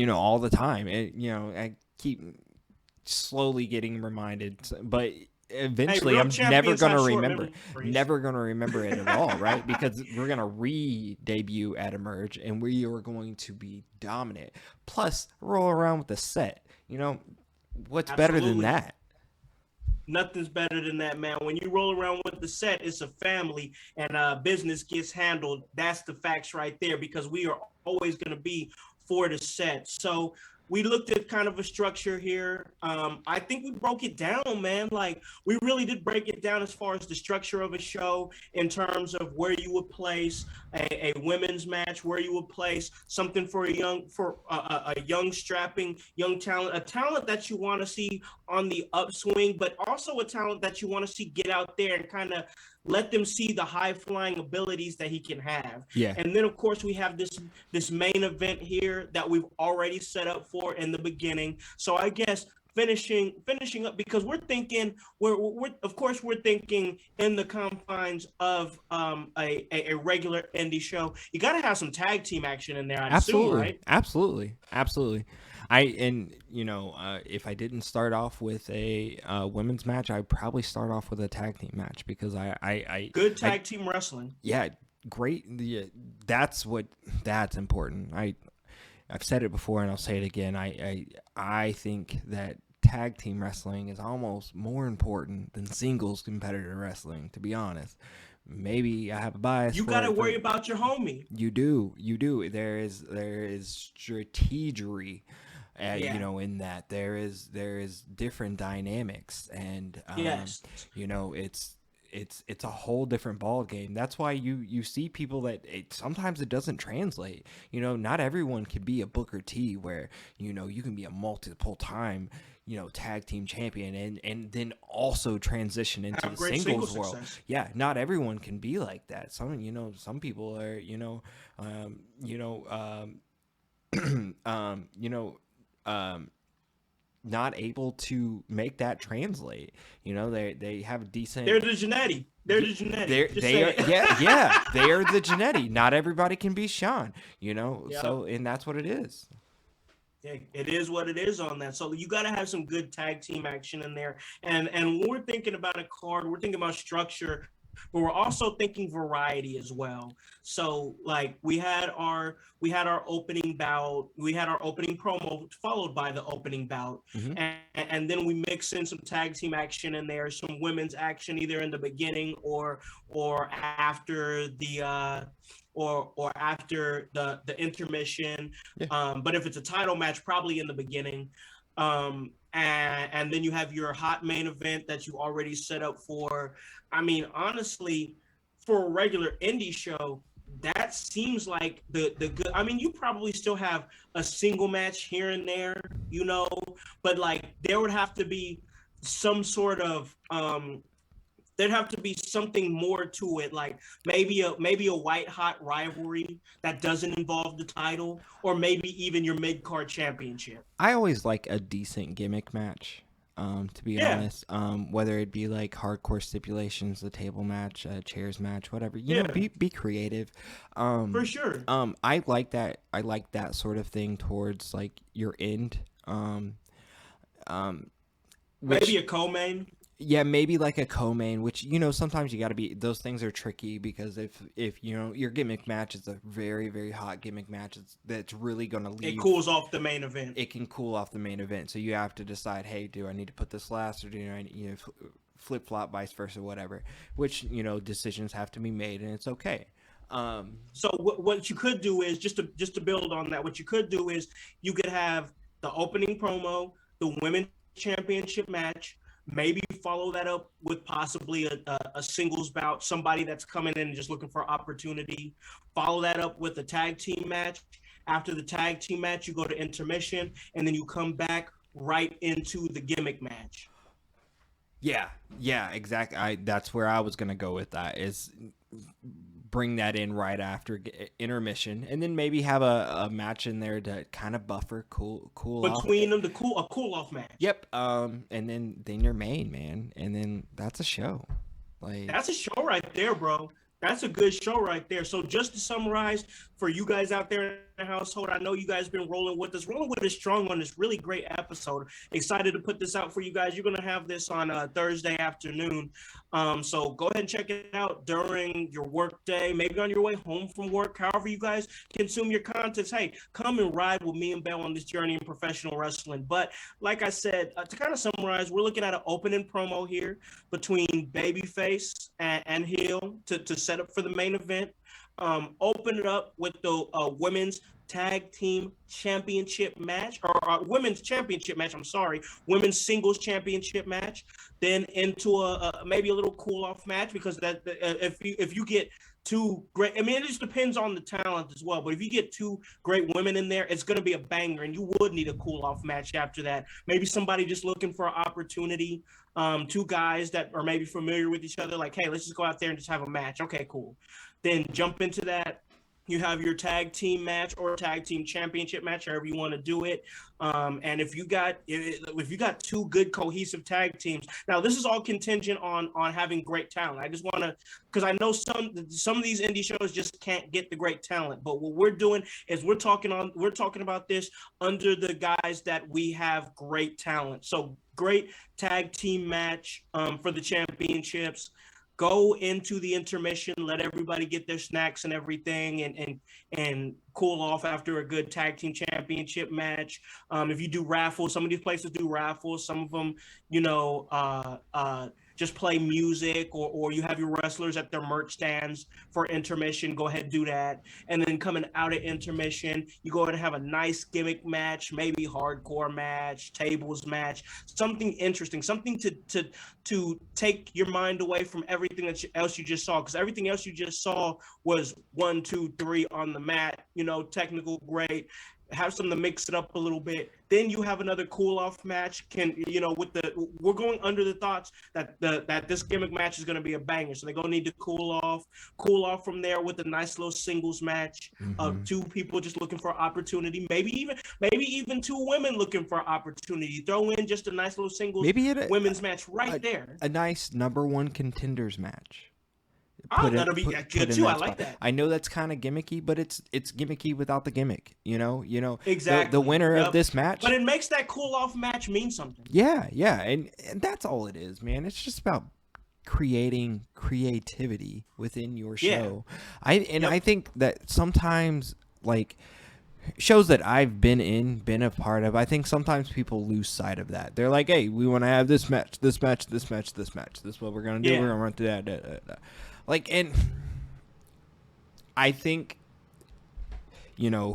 all the time. I keep slowly getting reminded, but eventually I'm never going to remember it at all, right? Because we're going to re-debut at Emerge and we are going to be dominant. Plus, roll around with the set. What's better than that? Nothing's better than that, man. When you roll around with the set, it's a family and business gets handled. That's the facts right there because we are always going to be for the set. So we looked at kind of a structure here. I think we broke it down, man. Like we really did break it down as far as the structure of a show in terms of where you would place a women's match, where you would place something for a young strapping young talent, a talent that you want to see on the upswing, but also a talent that you want to see get out there and kind of let them see the high flying abilities that he can have. Yeah. And then of course we have this main event here that we've already set up for in the beginning. So I guess finishing up because we're thinking we're thinking in the confines of a regular indie show. You got to have some tag team action in there. I'd assume, right? Absolutely. If I didn't start off with a women's match, I'd probably start off with a tag team match because I good tag team wrestling. Yeah, great. That's important. I've said it before and I'll say it again. I think that tag team wrestling is almost more important than singles competitor wrestling, to be honest. Maybe I have a bias. You got to worry about your homie. You do. There is strategery, in that there is different dynamics, and yes, it's a whole different ball game. That's why you see people that sometimes it doesn't translate. Not everyone can be a Booker T where you can be a multiple time tag team champion and then also transition into the singles world. Success. Yeah, not everyone can be like that. Some people are not able to make that translate. They have decent. They're the Genetti. They are the Genetti. Not everybody can be Sean. Yep. So and that's what it is. Yeah, it is what it is on that. So you got to have some good tag team action in there. And when we're thinking about a card, we're thinking about structure, but we're also thinking variety as well. So like we had our opening bout, we had our opening promo followed by the opening bout, and then we mix in some tag team action in there, some women's action either in the beginning or after the or after the intermission. Yeah. But if it's a title match, probably in the beginning. And then you have your hot main event that you already set up for. I mean, honestly, for a regular indie show, that seems like the good. I mean, you probably still have a single match here and there, but like there would have to be some sort of there'd have to be something more to it, like maybe a white hot rivalry that doesn't involve the title, or maybe even your mid-card championship. I always like a decent gimmick match, to be honest. Whether it be like hardcore stipulations, the table match, chairs match, whatever. You know, be creative. For sure. I like that. I like that sort of thing towards like your end. Maybe a co-main. Yeah, maybe like a co-main, which, sometimes you got to be, those things are tricky because if your gimmick match is a very, very hot gimmick match, that's really going to leave. It cools off the main event. It can cool off the main event. So you have to decide, hey, do I need to put this last or do I need, flip-flop, vice versa, whatever, which, decisions have to be made and it's okay. So what you could do is, just to build on that, what you could do is you could have the opening promo, the women's championship match, maybe follow that up with possibly a singles bout, somebody that's coming in and just looking for opportunity. Follow that up with a tag team match. After the tag team match, you go to intermission, and then you come back right into the gimmick match. Yeah, exactly. That's where I was going to go with that, is bring that in right after intermission, and then maybe have a match in there to kind of buffer, cool off. Between them, a cool off match. Yep. And then your main, man, and then that's a show. Like, that's a show right there, bro. That's a good show right there. So just to summarize for you guys out there in the household, I know you guys been rolling with us strong on this really great episode. Excited to put this out for you guys. You're going to have this on Thursday afternoon. So go ahead and check it out during your work day, maybe on your way home from work, however you guys consume your content. Hey, come and ride with me and Bell on this journey in professional wrestling. But like I said, to kind of summarize, we're looking at an opening promo here between Babyface and heel to set up for the main event. Open it up with the women's tag team championship match, or women's championship match. I'm sorry, women's singles championship match. Then into a maybe a little cool off match, because that if you get two great, I mean, it just depends on the talent as well. But if you get two great women in there, it's going to be a banger, and you would need a cool off match after that. Maybe somebody just looking for an opportunity. Two guys that are maybe familiar with each other, like, hey, let's just go out there and just have a match. Okay, cool. Then jump into that. You have your tag team match or tag team championship match, however you want to do it. And if you got two good cohesive tag teams, now this is all contingent on having great talent. I just want to, because I know some of these indie shows just can't get the great talent. But what we're doing is we're talking about this under the guise that we have great talent. So great tag team match for the championships. Go into the intermission, let everybody get their snacks and everything, and cool off after a good tag team championship match. If you do raffles, some of these places do raffles. Some of them, just play music, or you have your wrestlers at their merch stands for intermission. Go ahead and do that. And then coming out of intermission, you go ahead and have a nice gimmick match, maybe hardcore match, tables match, something interesting, something to take your mind away from everything else you just saw. Because everything else you just saw was 1, 2, 3 on the mat, technical, great. Have something to mix it up a little bit. Then you have another cool off match. We're going under the thoughts that this gimmick match is going to be a banger. So they're going to need to cool off from there with a nice little singles match of two people just looking for opportunity. Maybe even two women looking for opportunity. Throw in just a nice little singles women's match there. A nice number one contenders match. That'll be good too. I like that. I know that's kind of gimmicky, but it's gimmicky without the gimmick. Exactly. The winner of this match. But it makes that cool off match mean something. Yeah, and that's all it is, man. It's just about creating creativity within your show. Yeah. I think that sometimes, like, shows that I've been a part of, I think sometimes people lose sight of that. They're like, hey, we want to have this match. This is what we're gonna do. We're gonna run through that. Like, and I think,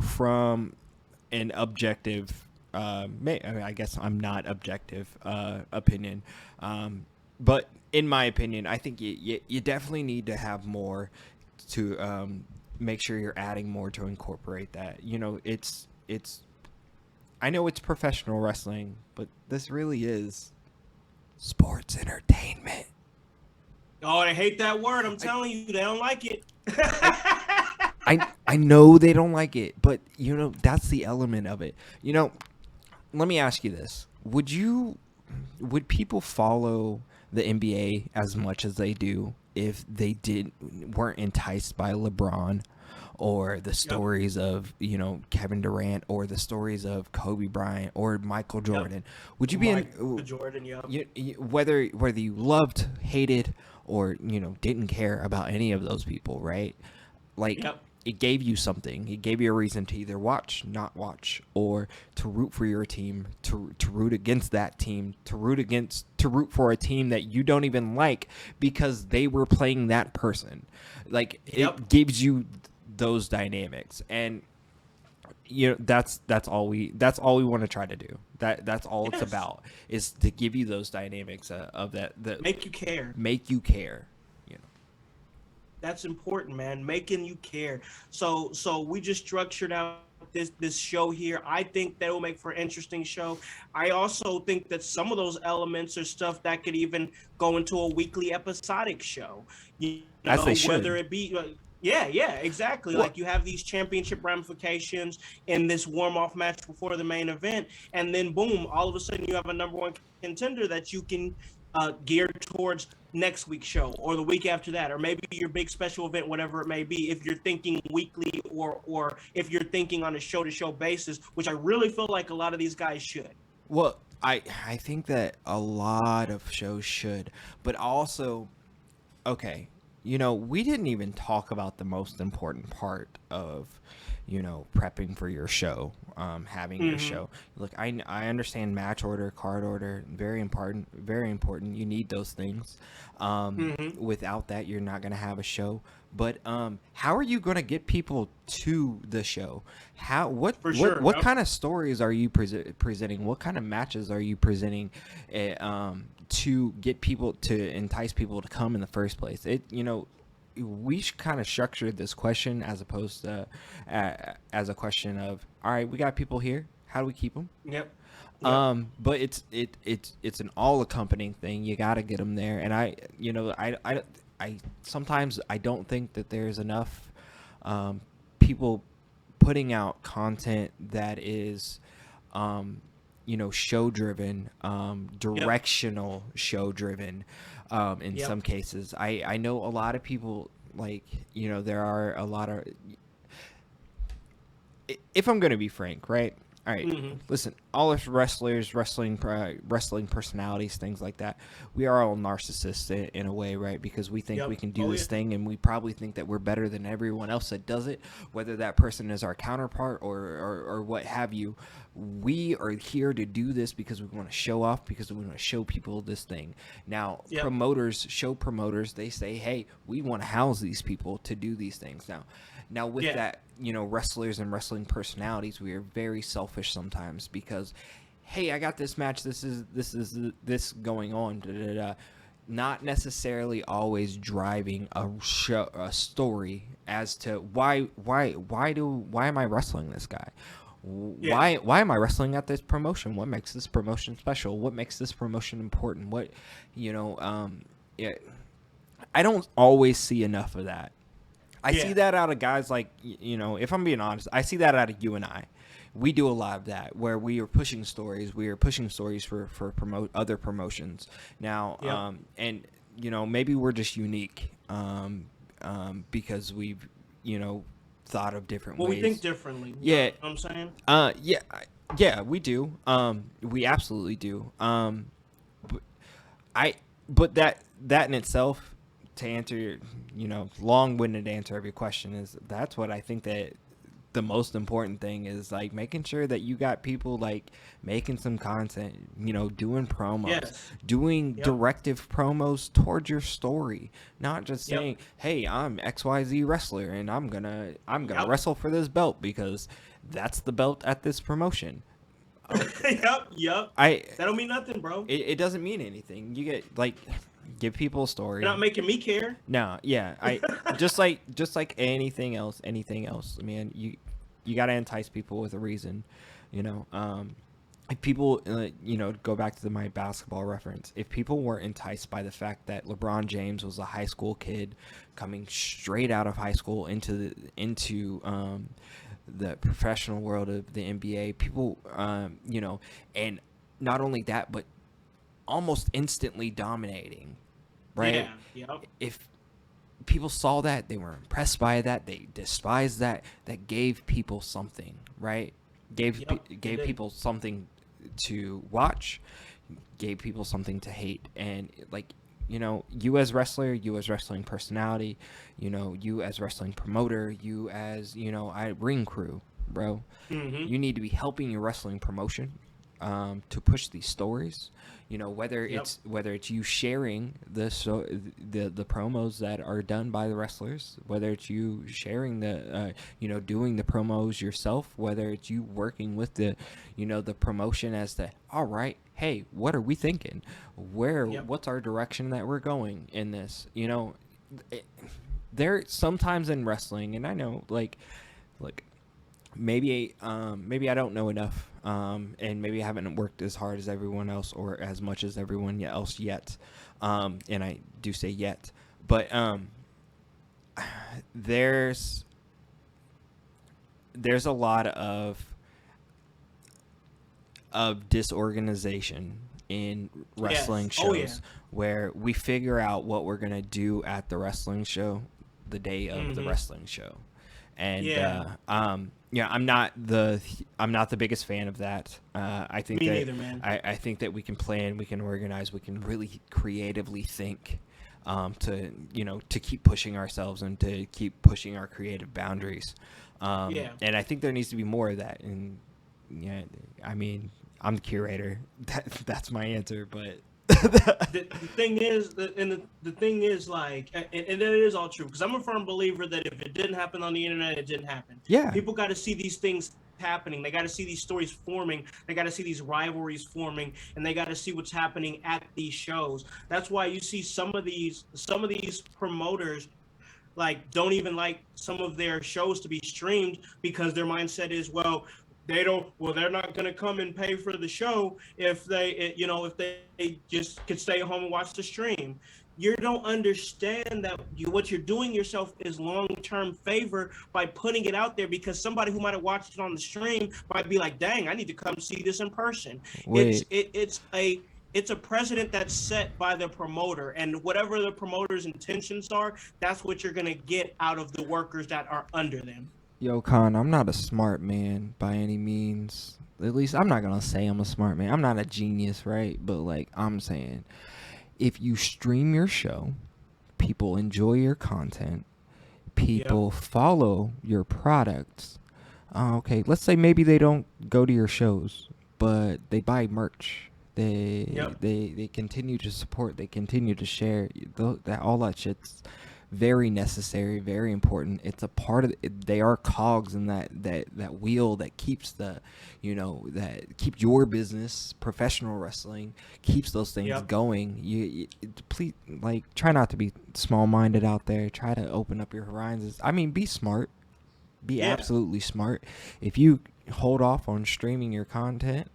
from an objective, I guess I'm not objective opinion, but in my opinion, I think you definitely need to have more to make sure you're adding more to incorporate that. It's I know it's professional wrestling, but this really is sports entertainment. Oh, I hate that word. I'm telling you, they don't like it. I know they don't like it, but that's the element of it. Let me ask you this: would people follow the NBA as much as they do if they weren't enticed by LeBron or the stories of Kevin Durant or the stories of Kobe Bryant or Michael Jordan? Would you be Jordan? Whether you loved, hated, or didn't care about any of those people, right? Like, it gave you something. It gave you a reason to either watch, not watch, or to root for your team, to root against that team, to root for a team that you don't even like because they were playing that person. Like, it gives you those dynamics, and that's all we want to try to do. That's all it's about, is to give you those dynamics of that make you care. That's important, man. Making you care. So we just structured out this show here. I think that will make for an interesting show. I also think that some of those elements are stuff that could even go into a weekly episodic show. As they should. Whether it be Yeah, exactly. Well, Like you have these championship ramifications in this warm-off match before the main event, and then boom, all of a sudden you have a number one contender that you can gear towards next week's show or the week after that, or maybe your big special event, whatever it may be. If you're thinking weekly or if you're thinking on a show-to-show basis, which I really feel like a lot of these guys should. well, I think that a lot of shows should, but also, okay, we didn't even talk about the most important part of, prepping for your show, having your show. Look, I understand match order, card order, very important, very important. You need those things. Without that, you're not going to have a show. But how are you going to get people to the show? What kind of stories are you presenting? What kind of matches are you presenting to get people, to entice people to come in the first place? We kind of structured this question as opposed to as a question of, all right, we got people here, how do we keep them? Yep. But it's an all accompanying thing. You got to get them there, and I sometimes I don't think that there's enough people putting out content that is show driven, directional show driven. In some cases, I know a lot of people, like, there are a lot of, if I'm going to be frank, right? All right, listen, all us wrestlers, wrestling personalities, things like that, we are all narcissists in a way, right? Because we think we can do this thing, and we probably think that we're better than everyone else that does it, whether that person is our counterpart or what have you. We are here to do this because we want to show off, because we want to show people this thing. Now, show promoters, they say, hey, we want to house these people to do these things. Now with that, wrestlers and wrestling personalities, we are very selfish sometimes because, hey, I got this match. This is going on. Not necessarily always driving a story as to why am I wrestling this guy? Why am I wrestling at this promotion? What makes this promotion special? What makes this promotion important? I don't always see enough of that. I see that out of guys like, if I'm being honest, I see that out of you and I. We do a lot of that where we are pushing stories. We are pushing stories for other promotions. Now, and, maybe we're just unique because we've, thought of different ways. We think differently. Yeah. You know what I'm saying? Yeah, we do. We absolutely do. But that in itself, to answer your, long-winded answer of your question, is that's what I think that the most important thing is, like, making sure that you got people like making some content, doing promos, doing directive promos towards your story, not just saying, hey, I'm XYZ wrestler and I'm gonna wrestle for this belt because that's the belt at this promotion. That don't mean nothing, bro. It doesn't mean anything. You get, like, give people a story. You're not making me care. No, yeah. I just like anything else, man, you got to entice people with a reason, If people, go back to my basketball reference, if people weren't enticed by the fact that LeBron James was a high school kid coming straight out of high school into the professional world of the NBA, people, and not only that, but almost instantly dominating, right? If people saw that, they were impressed by that, they despised that gave people something, right? Gave people something to watch, gave people something to hate. And, like, you as wrestler, you as wrestling personality, you as wrestling promoter, you as, ring crew, bro, you need to be helping your wrestling promotion to push these stories, whether it's you sharing the promos that are done by the wrestlers, whether it's you sharing the doing the promos yourself, whether it's you working with the the promotion as to, all right, hey, what are we thinking, what's our direction that we're going in this, there sometimes in wrestling, and I know, like, look, maybe I don't know enough, and maybe I haven't worked as hard as everyone else or as much as everyone else yet, and I do say yet, but there's a lot of disorganization in wrestling shows where we figure out what we're gonna do at the wrestling show the day of the wrestling show, and I'm not the biggest fan of that. I think Me that neither, man. I think that we can plan, we can organize, we can really creatively think, to keep pushing ourselves and to keep pushing our creative boundaries. And I think there needs to be more of that. And I mean, I'm the curator. That's my answer. But the thing is, the thing is, like, and it is all true, because I'm a firm believer that if it didn't happen on the internet, it didn't happen. Yeah. People got to see these things happening. They got to see these stories forming. They got to see these rivalries forming, and they got to see what's happening at these shows. That's why you see some of these promoters like don't even like some of their shows to be streamed, because their mindset is, well, they're not going to come and pay for the show if they just could stay at home and watch the stream. You don't understand that what you're doing yourself is long-term favor by putting it out there, because somebody who might have watched it on the stream might be like, dang, I need to come see this in person. Wait. It's a precedent that's set by the promoter, and whatever the promoter's intentions are, that's what you're going to get out of the workers that are under them. Yo, Khan, I'm not a smart man by any means. At least I'm not going to say I'm a smart man. I'm not a genius, right? But, like, I'm saying, if you stream your show, people enjoy your content, people follow your products. Okay, let's say maybe they don't go to your shows, but they buy merch. They continue to support. They continue to share. All that shit's very necessary, very important. It's a part of it. They are cogs in that wheel that keeps that keeps your business, professional wrestling, keeps those things going. You please, like, try not to be small-minded out there. Try to open up your horizons. I mean, be smart. Be absolutely smart. If you hold off on streaming your content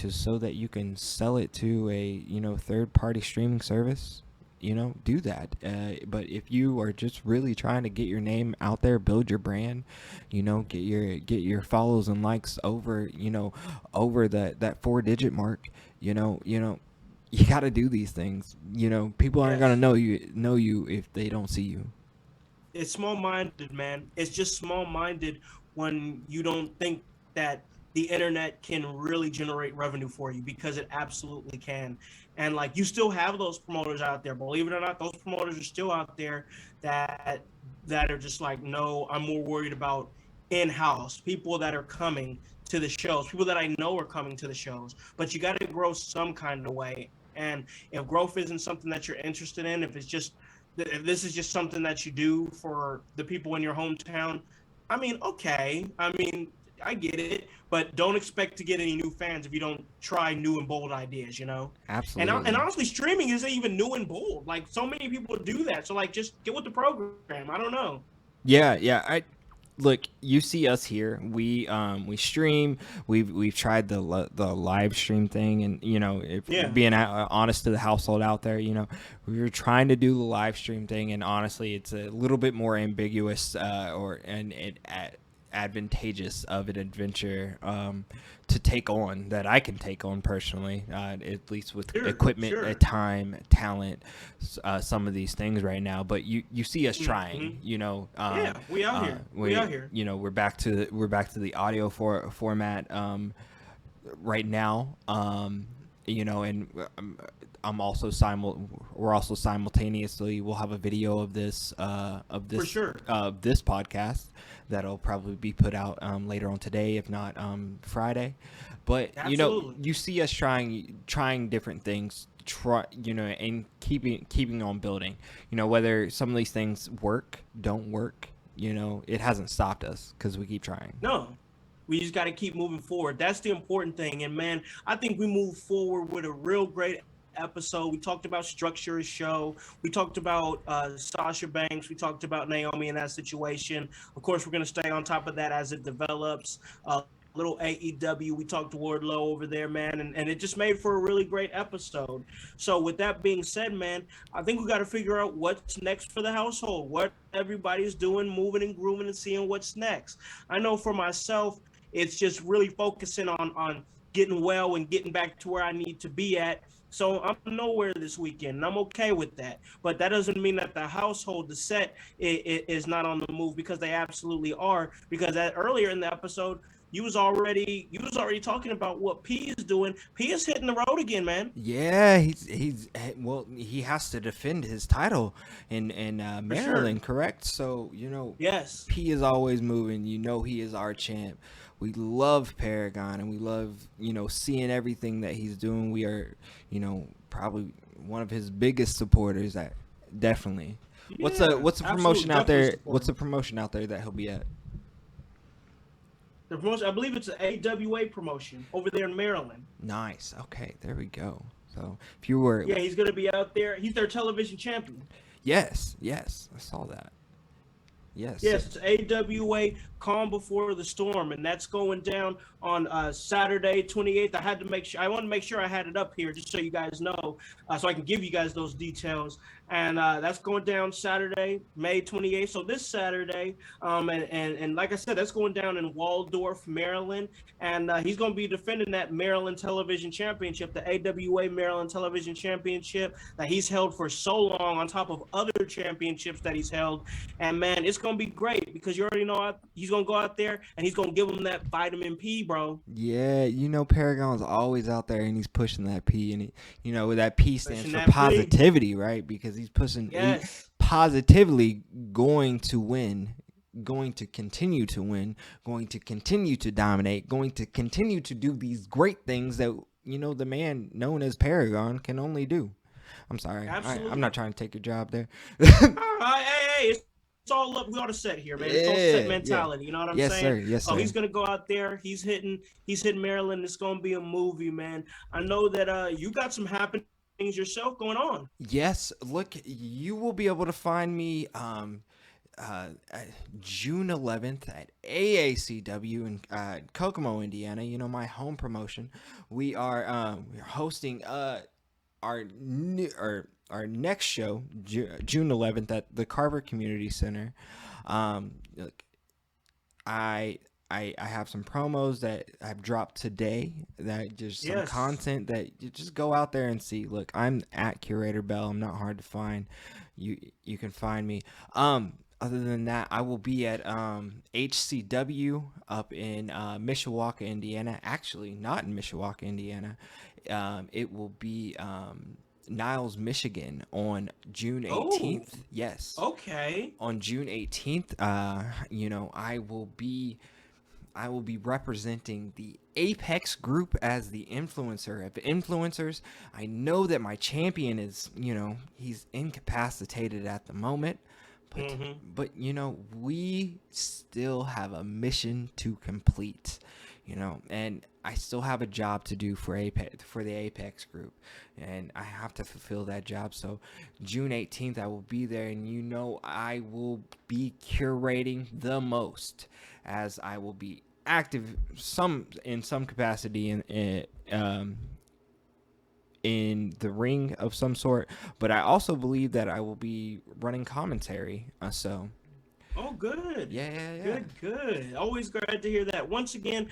so that you can sell it to a third-party streaming service, do that. But if you are just really trying to get your name out there, build your brand, get your follows and likes over that 4-digit mark, you got to do these things. People aren't gonna know you if they don't see you. It's small-minded, man. It's just small-minded when you don't think that the internet can really generate revenue for you, because it absolutely can. And, like, you still have those promoters out there. Believe it or not, those promoters are still out there that are just like, no, I'm more worried about in-house people that are coming to the shows, people that I know are coming to the shows. But you got to grow some kind of way. And if growth isn't something that you're interested in, if this is just something that you do for the people in your hometown, I mean, okay. I mean, I get it, but don't expect to get any new fans if you don't try new and bold ideas, Absolutely. And honestly, streaming isn't even new and bold. Like, so many people do that. So, like, just get with the program. I don't know. Yeah. Look, you see us here. We stream. We've tried the live stream thing, and being honest to the household out there, we were trying to do the live stream thing, and honestly, it's a little bit more ambiguous advantageous of an adventure to take on that I can take on personally, at least with equipment, time, talent, some of these things right now. But you see us trying, we out here. We out here. We're back to the audio format right now. And I'm also we're also simultaneously, we'll have a video of this for sure. This podcast that'll probably be put out later on today, if not Friday. But Absolutely. you see us trying different things, and keeping on building. Whether some of these things don't work, it hasn't stopped us, because we keep trying. No. We just got to keep moving forward. That's the important thing. And, man, I think we moved forward with a real great episode. We talked about structure of show. We talked about Sasha Banks. We talked about Naomi and that situation. Of course, we're going to stay on top of that as it develops. little AEW. We talked to Wardlow over there, man, and it just made for a really great episode. So with that being said, man, I think we got to figure out what's next for the household, what everybody's doing, moving and grooming and seeing what's next. I know for myself, it's just really focusing on getting well and getting back to where I need to be at. So I'm nowhere this weekend, and I'm okay with that. But that doesn't mean that the household, the set, is not on the move, because they absolutely are. Because earlier in the episode, you was already talking about what P is doing. P is hitting the road again, man. Yeah, he has to defend his title in Maryland, correct? So Yes. P is always moving. He is our champ. We love Paragon, and we love seeing everything that he's doing. We are probably one of his biggest supporters. That definitely. What's the promotion out there? What's the promotion out there that he'll be at? The promotion, I believe it's an AWA promotion over there in Maryland. Nice. Okay, there we go. So if you were, he's gonna be out there. He's their television champion. Yes, I saw that. Yes, it's AWA Calm Before the Storm, and that's going down on Saturday 28th. I want to make sure I had it up here just so you guys know, so I can give you guys those details. And that's going down Saturday, May 28th. So this Saturday, and like I said, that's going down in Waldorf, Maryland. And he's going to be defending that Maryland Television Championship, the AWA Maryland Television Championship that he's held for so long, on top of other championships that he's held. And man, it's going to be great, because you already know he's going to go out there and he's going to give him that vitamin P, bro. Yeah, Paragon's always out there and he's pushing that P, and that P stands for positivity, right? Because he's pushing positively, going to win, going to continue to win, going to continue to dominate, going to continue to do these great things that the man known as Paragon can only do. I'm sorry, I'm not trying to take your job there. Hey, it's all up. We ought to set here, man. It's all set mentality. You know what I'm saying? Sir. Yes, sir. So he's gonna go out there. He's hitting Maryland. It's gonna be a movie, man. I know that you got some happenings yourself going on. Yes. Look, you will be able to find me June 11th at AACW in Kokomo, Indiana. My home promotion. We are hosting our next show, June 11th, at the Carver Community Center. Look, I have some promos that I've dropped today, that just some content that you just go out there and see. Look, I'm at Curator Bell. I'm not hard to find. You can find me. Other than that, I will be at HCW up in Mishawaka, Indiana. Actually, not in Mishawaka, Indiana. It will be Niles, Michigan on June 18th. Oh, yes. Okay. On June 18th, I will be representing the Apex group as the influencer of influencers. I know that my champion is, he's incapacitated at the moment, but we still have a mission to complete, and I still have a job to do for the Apex group, and I have to fulfill that job. So June 18th, I will be there, and I will be curating the most, as I will be active in some capacity in the ring of some sort, but I also believe that I will be running commentary. Oh, good. Yeah. Good. Always glad to hear that. Once again,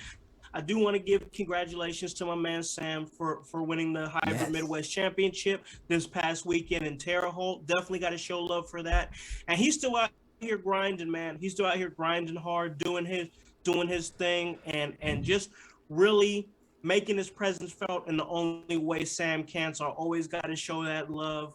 I do want to give congratulations to my man Sam for winning the Hybrid Midwest Championship this past weekend in Terre Haute. Definitely got to show love for that. And he's still out here grinding, man. He's still out here grinding hard, doing his thing, and just really making his presence felt in the only way Sam can. So I always got to show that love,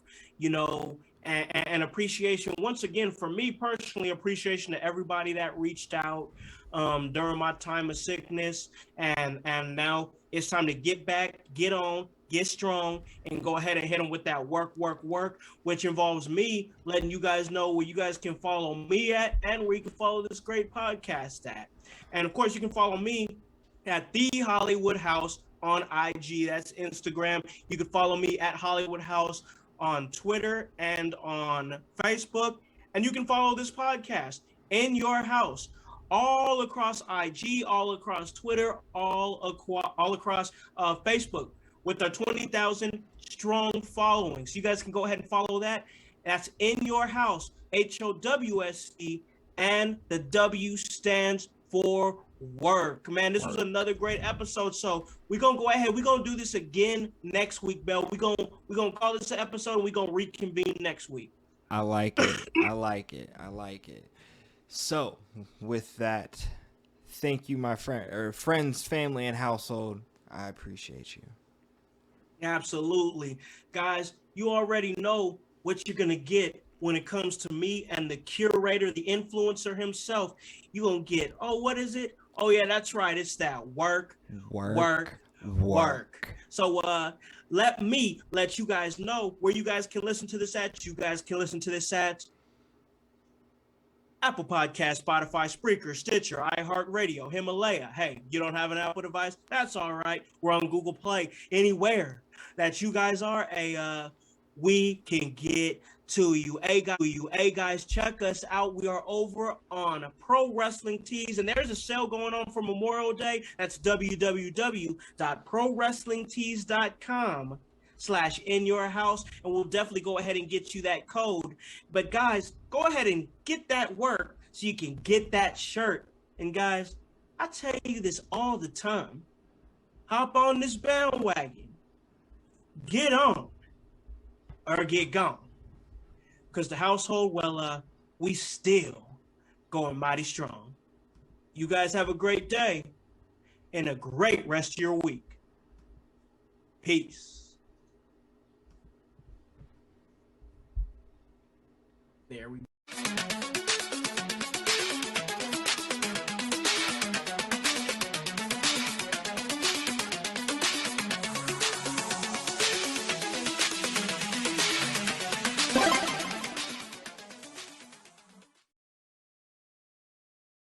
and appreciation. Once again, for me personally, appreciation to everybody that reached out during my time of sickness, and now it's time to get back, get on, get strong, and go ahead and hit them with that work, which involves me letting you guys know where you guys can follow me at, and where you can follow this great podcast at. And of course, you can follow me at The Hollywood House on IG. That's Instagram. You can follow me at Hollywood House on Twitter and on Facebook. And you can follow this podcast, In Your House, all across IG, all across Twitter, all across Facebook with our 20,000 strong following. So you guys can go ahead and follow that. That's In Your House, HOWSC, and the W stands for work. Man, this was another great episode. So we're gonna go ahead. We're gonna do this again next week, Bell. We're gonna call this an episode and we're gonna reconvene next week. I like it. I like it. I like it. So, with that, thank you, my friends, family, and household. I appreciate you. Absolutely. Guys, you already know what you're going to get when it comes to me and the curator, the influencer himself. You're going to get, oh, what is it? Oh, yeah, that's right. It's that work. So let me let you guys know where you guys can listen to this at. You guys can listen to this at Apple Podcast, Spotify, Spreaker, Stitcher, iHeartRadio, Himalaya. Hey, you don't have an Apple device? That's all right. We're on Google Play. Anywhere that you guys are, we can get to you. Hey guys, check us out. We are over on Pro Wrestling Tees, and there's a sale going on for Memorial Day. That's www.prowrestlingtees.com/inyourhouse, and we'll definitely go ahead and get you that code. But guys, go ahead and get that work so you can get that shirt. And guys, I tell you this all the time. Hop on this bandwagon. Get on or get gone. Because the household, well, we still going mighty strong. You guys have a great day and a great rest of your week. Peace. There we go.